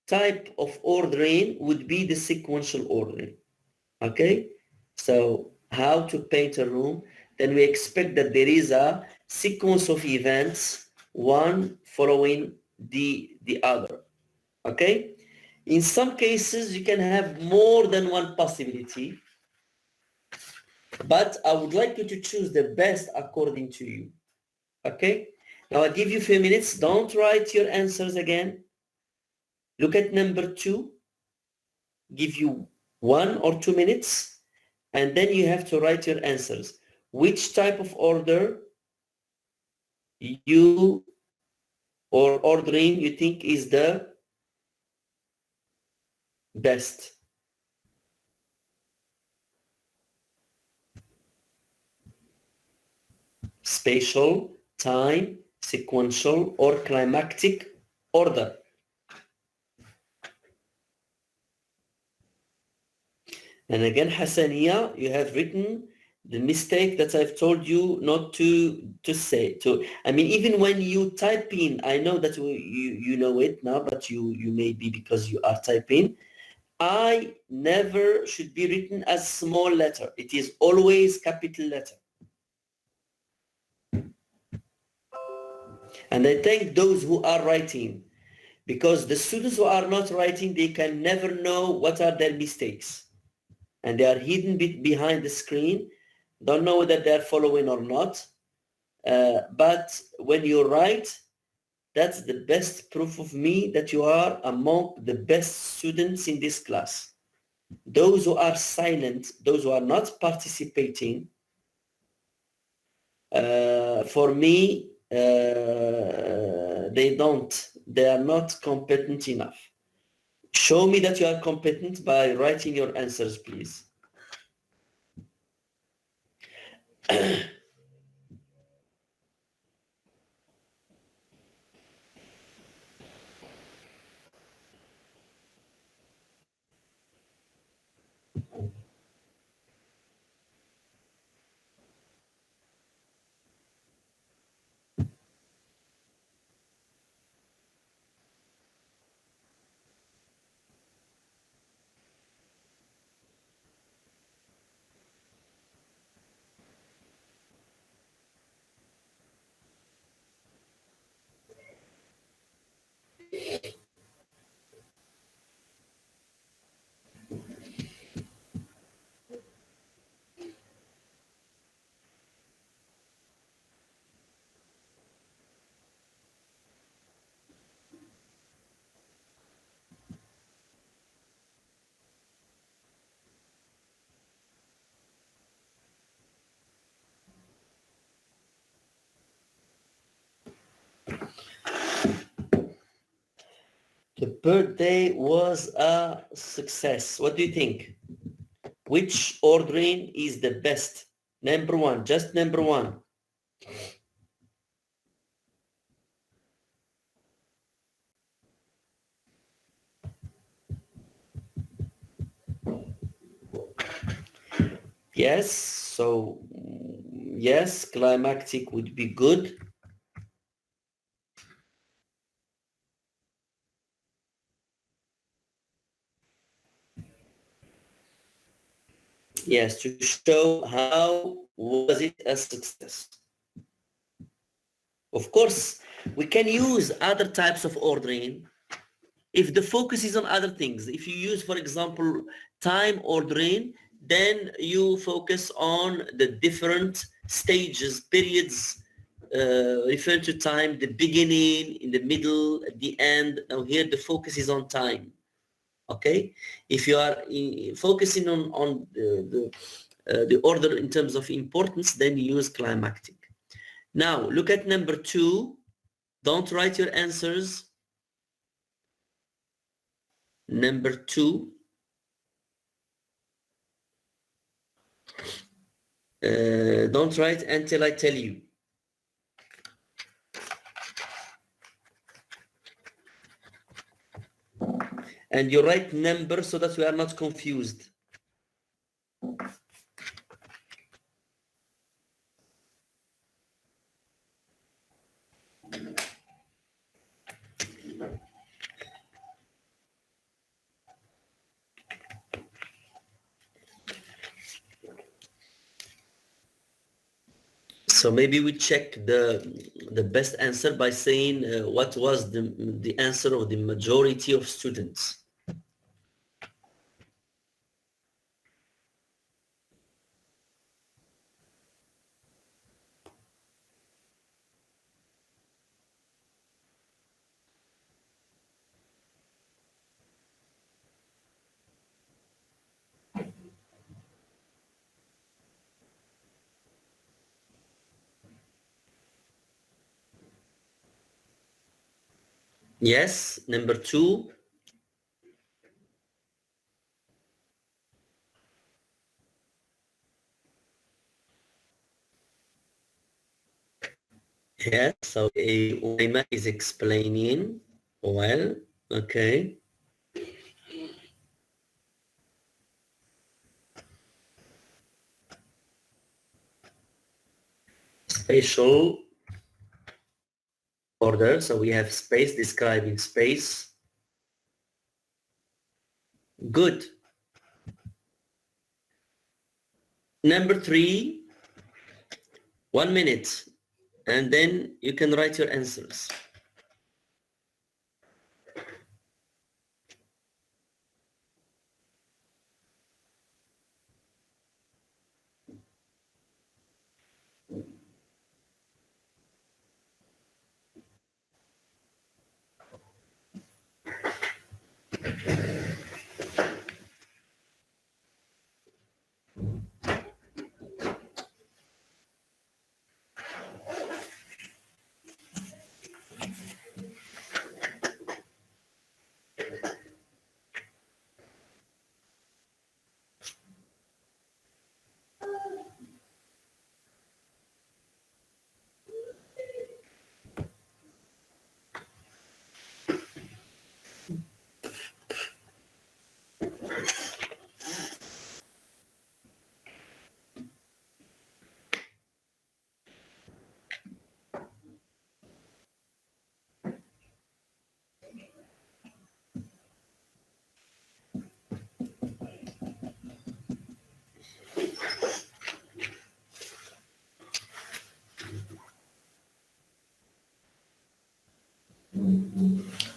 type of ordering would be the sequential ordering. Okay, so how to paint a room, then we expect that there is a sequence of events, one following the other. Okay, in some cases you can have more than one possibility, but I would like you to choose the best according to you. Okay, now I give you a few minutes. Don't write your answers again. Look at number 2, give you 1 or 2 minutes, and then you have to write your answers. Which type of order you or ordering you think is the best? Spatial, time, sequential, or climactic order. And again, Hassania, you have written the mistake that I've told you not to say. I mean, even when you type in, I know that you know it now, but you maybe because you are typing, I never should be written as small letter. It is always capital letter. And I thank those who are writing, because the students who are not writing, they can never know what are their mistakes. And they are hidden behind the screen, don't know whether they're following or not. But when you write, that's the best proof of me that you are among the best students in this class. Those who are silent, those who are not participating, for me, they are not competent enough. Show me that you are competent by writing your answers, please. The birthday was a success. What do you think? Which ordering is the best? Number one, just number one. Yes, so yes, climactic would be good. Yes, to show how was it a success. Of course, we can use other types of ordering if the focus is on other things. If you use, for example, time ordering, then you focus on the different stages, periods, refer to time, the beginning, in the middle, at the end. Now here the focus is on time. Okay, if you are focusing on the order in terms of importance, then you use climactic. Now look at number 2. Don't write your answers. Number 2. Don't write until I tell you. And you write number so that we are not confused. So maybe we check the best answer by saying what was the answer of the majority of students. Yes, number 2. Yes, so Umayma is explaining. Well, okay. Spatial order, so we have space describing space. Good. Number 3, 1 minute. and then you can write your answers.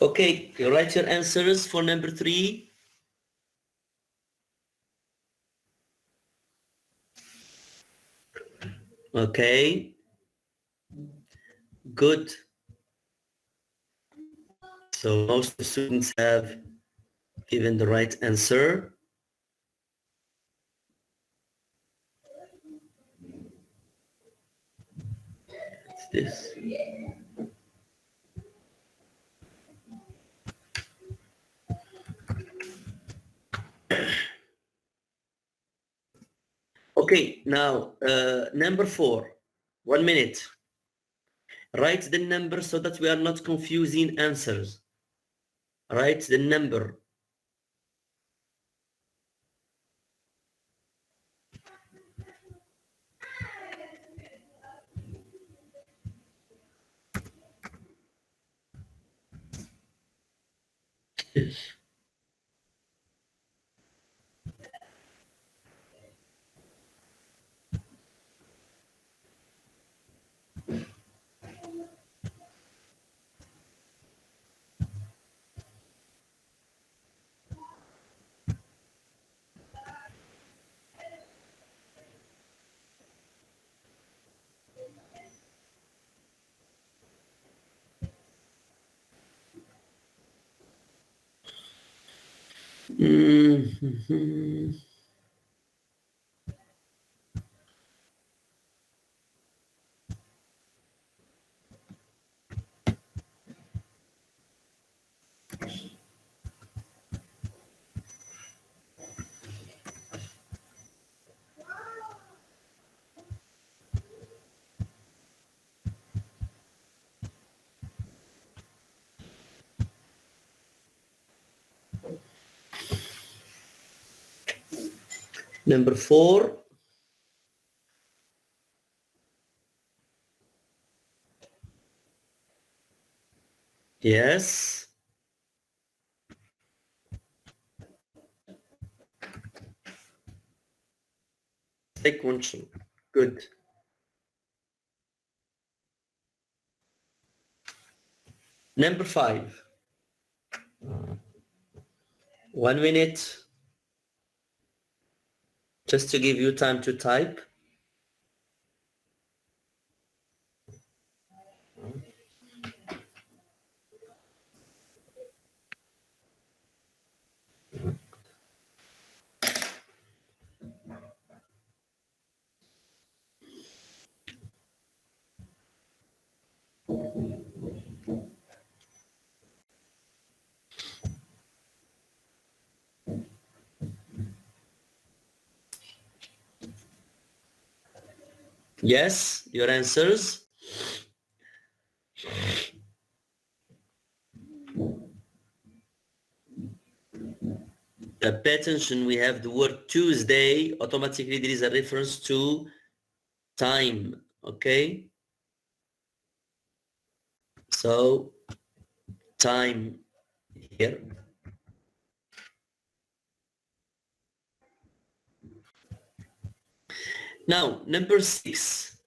Okay, you write your answers for number 3. Okay, good. So most of the students have given the right answer. What's this? Okay, now number 4, 1 minute. Write the number so that we are not confusing answers. Write the number. Mhm. Number 4. Yes. Sequential. Good. Number 5. 1 minute. Just to give you time to type. Yes, your answers. Pay attention, we have the word Tuesday. Automatically there is a reference to time, okay? So, time here. Now, number 6.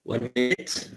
1 minute.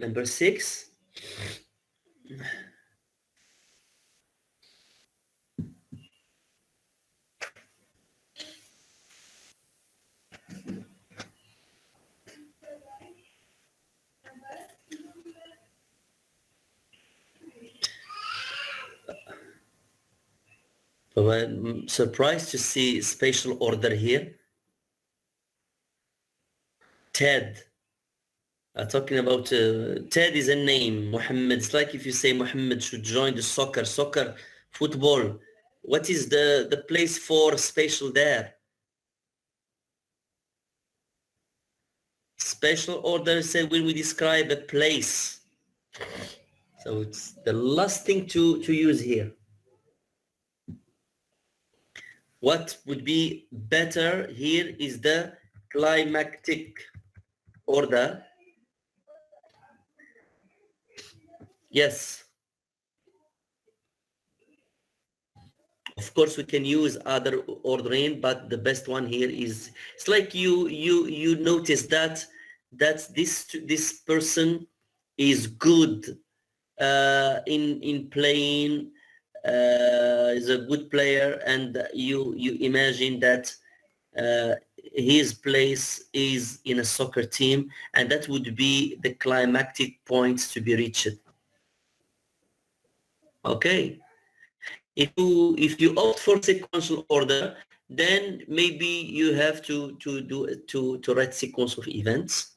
Number 6. So I'm surprised to see spatial order here. Ted. Talking about Ted is a name. Mohammed. It's like if you say Mohammed should join the soccer, football. What is the place for spatial there? Spatial order say when we describe a place. So it's the last thing to use here. What would be better here is the climactic order. Yes. Of course, we can use other ordering, but the best one here is, it's like you notice that this person is good in playing, is a good player, and you imagine that his place is in a soccer team, and that would be the climactic points to be reached. Okay. If you opt for sequential order, then maybe you have to write sequence of events.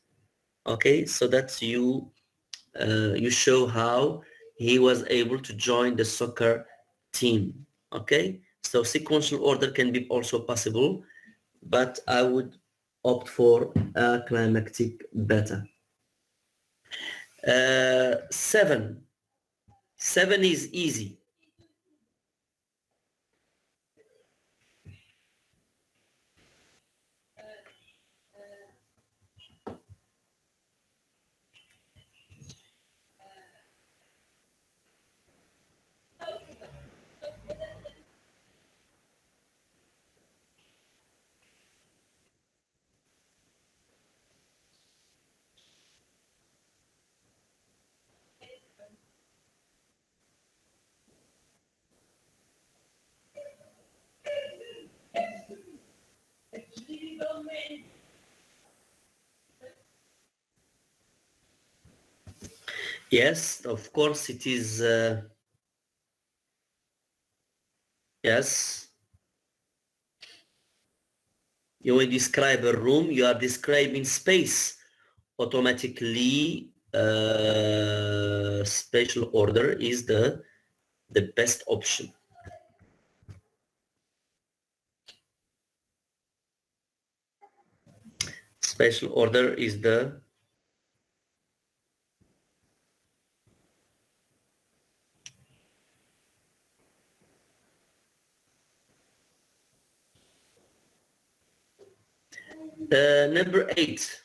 Okay, so that's you show how he was able to join the soccer team. Okay, so sequential order can be also possible, but I would opt for climactic better. 7 is easy. Yes, of course it is. Yes. You will describe a room, you are describing space. Automatically, spatial order is the best option. Spatial order is the number 8.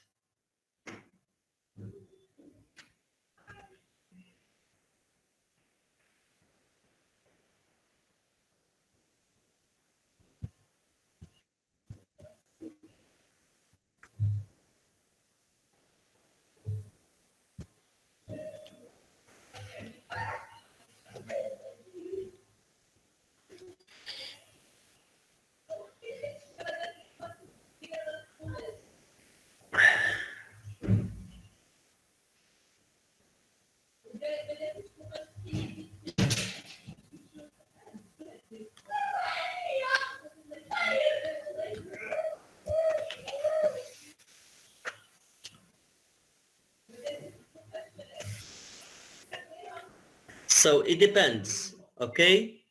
So it depends, okay?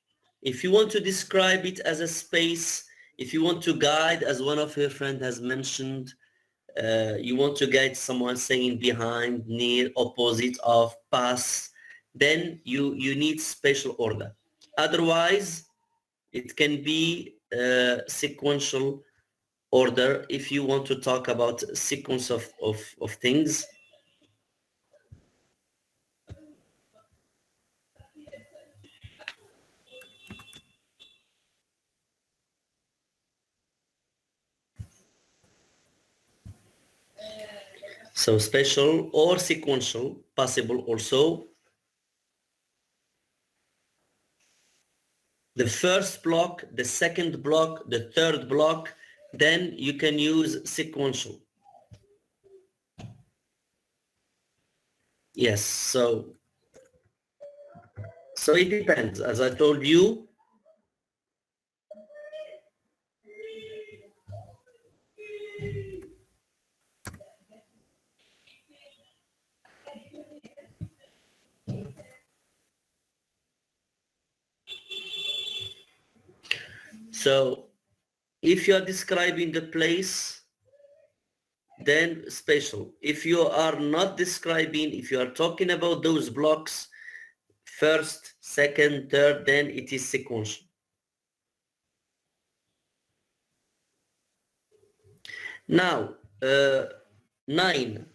If you want to describe it as a space, if you want to guide, as one of your friends has mentioned, you want to guide someone saying behind, near, opposite of, pass, then you need spatial order. Otherwise, it can be sequential order if you want to talk about sequence of things. So spatial or sequential, possible also. The first block, the second block, the third block, then you can use sequential. Yes, so it depends, as I told you. So if you are describing the place, then spatial. If you are not describing, if you are talking about those blocks, first, second, third, then it is sequential. Now, 9.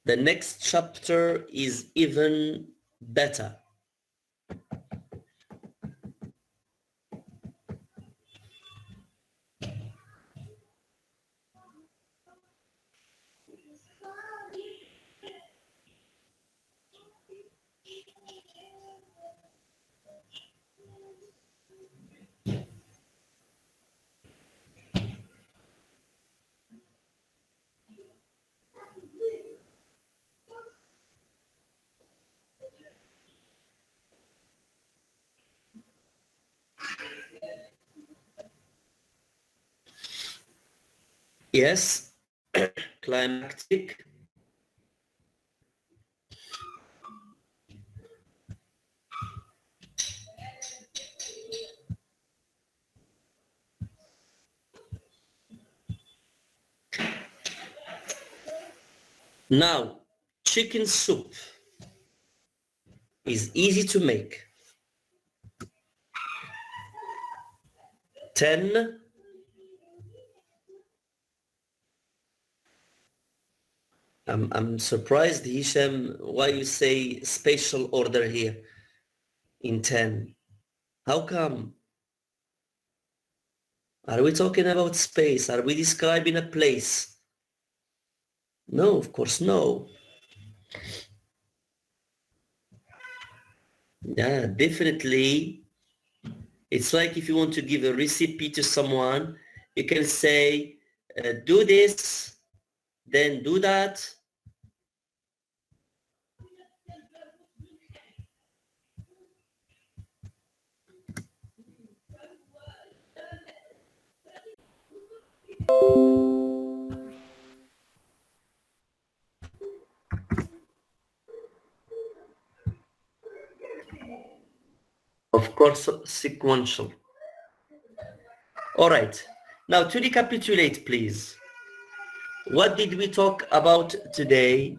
The next chapter is even better. Yes, climactic. Now, chicken soup is easy to make. 10. I'm surprised, Hisham, why you say spatial order here in 10. How come? Are we talking about space? Are we describing a place? No, of course, no. Yeah, definitely. It's like if you want to give a recipe to someone, you can say, do this, then do that. Of course, sequential. All right. Now to recapitulate, please. What did we talk about today?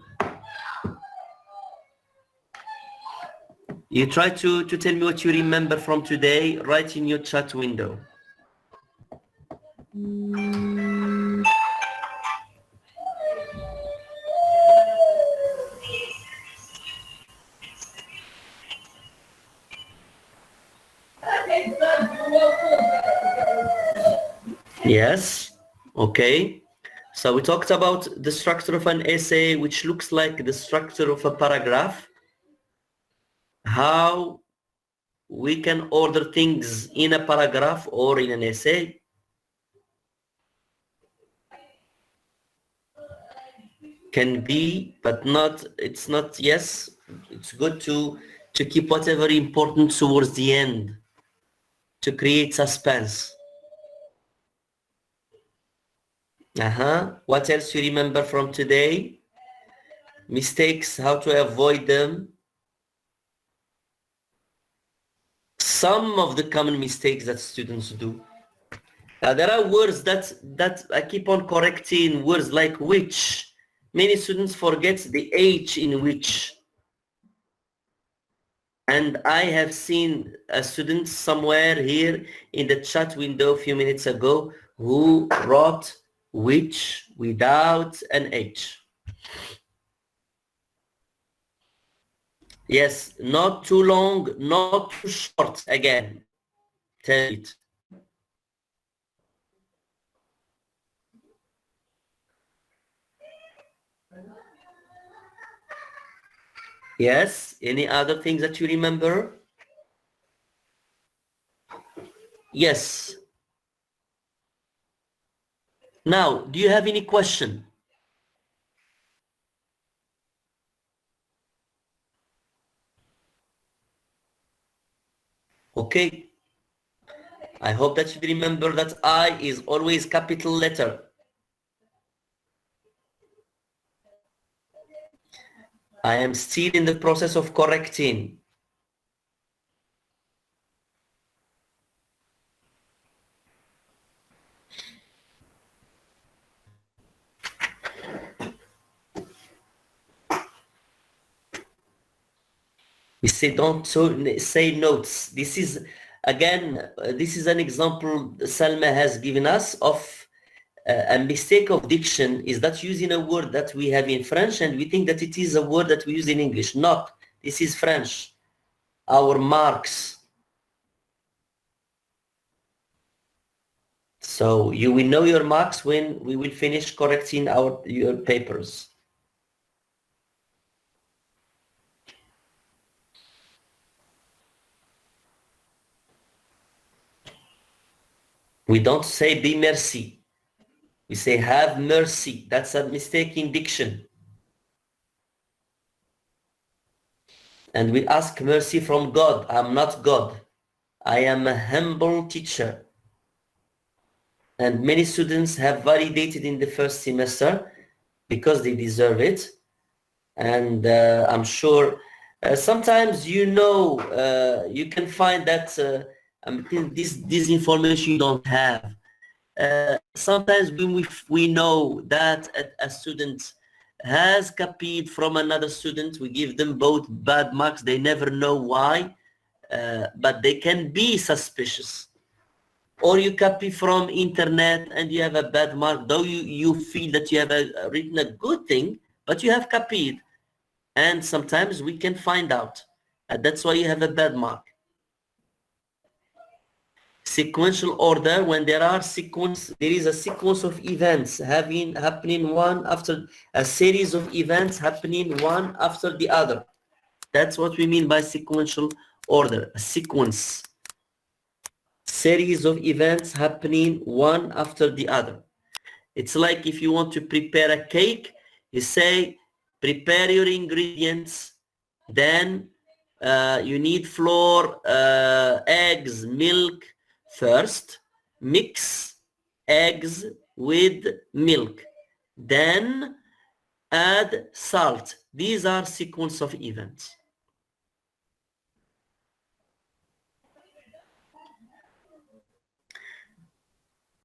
You try to tell me what you remember from today. Write in your chat window. Yes. Okay. So we talked about the structure of an essay, which looks like the structure of a paragraph. How we can order things in a paragraph or in an essay. Can be, but not, it's not, yes. It's good to keep whatever important towards the end, to create suspense. What else you remember from today? mistakes, how to avoid them. Some of the common mistakes that students do. There are words that I keep on correcting, words like which. Many students forget the H in which. And I have seen a student somewhere here in the chat window a few minutes ago who wrote which without an H. Yes, not too long, not too short again. Tell it. Yes, any other things that you remember? Yes. Now, do you have any question? Okay. I hope that you remember that I is always capital letter. I am still in the process of correcting. We say don't say notes. This is, again, this is an example Salma has given us of a mistake of diction, is that using a word that we have in French and we think that it is a word that we use in English. Not. This is French. Our marks. So you will know your marks when we will finish correcting your papers. We don't say be merci. We say have mercy. That's a mistake in diction. And we ask mercy from God. I'm not God. I am a humble teacher. And many students have validated in the first semester because they deserve it. And I'm sure sometimes, you can find that this information you don't have. Sometimes when we know that a student has copied from another student, we give them both bad marks. They never know why, but they can be suspicious. Or you copy from internet and you have a bad mark, though you feel that you have written a good thing, but you have copied. And sometimes we can find out. And that's why you have a bad mark. Sequential order, when there is a sequence of events happening one after a series of events happening one after the other. That's what we mean by sequential order, a sequence. Series of events happening one after the other. It's like if you want to prepare a cake, you say, prepare your ingredients, then you need flour, eggs, milk first, mix eggs with milk, then add salt. These are sequence of events.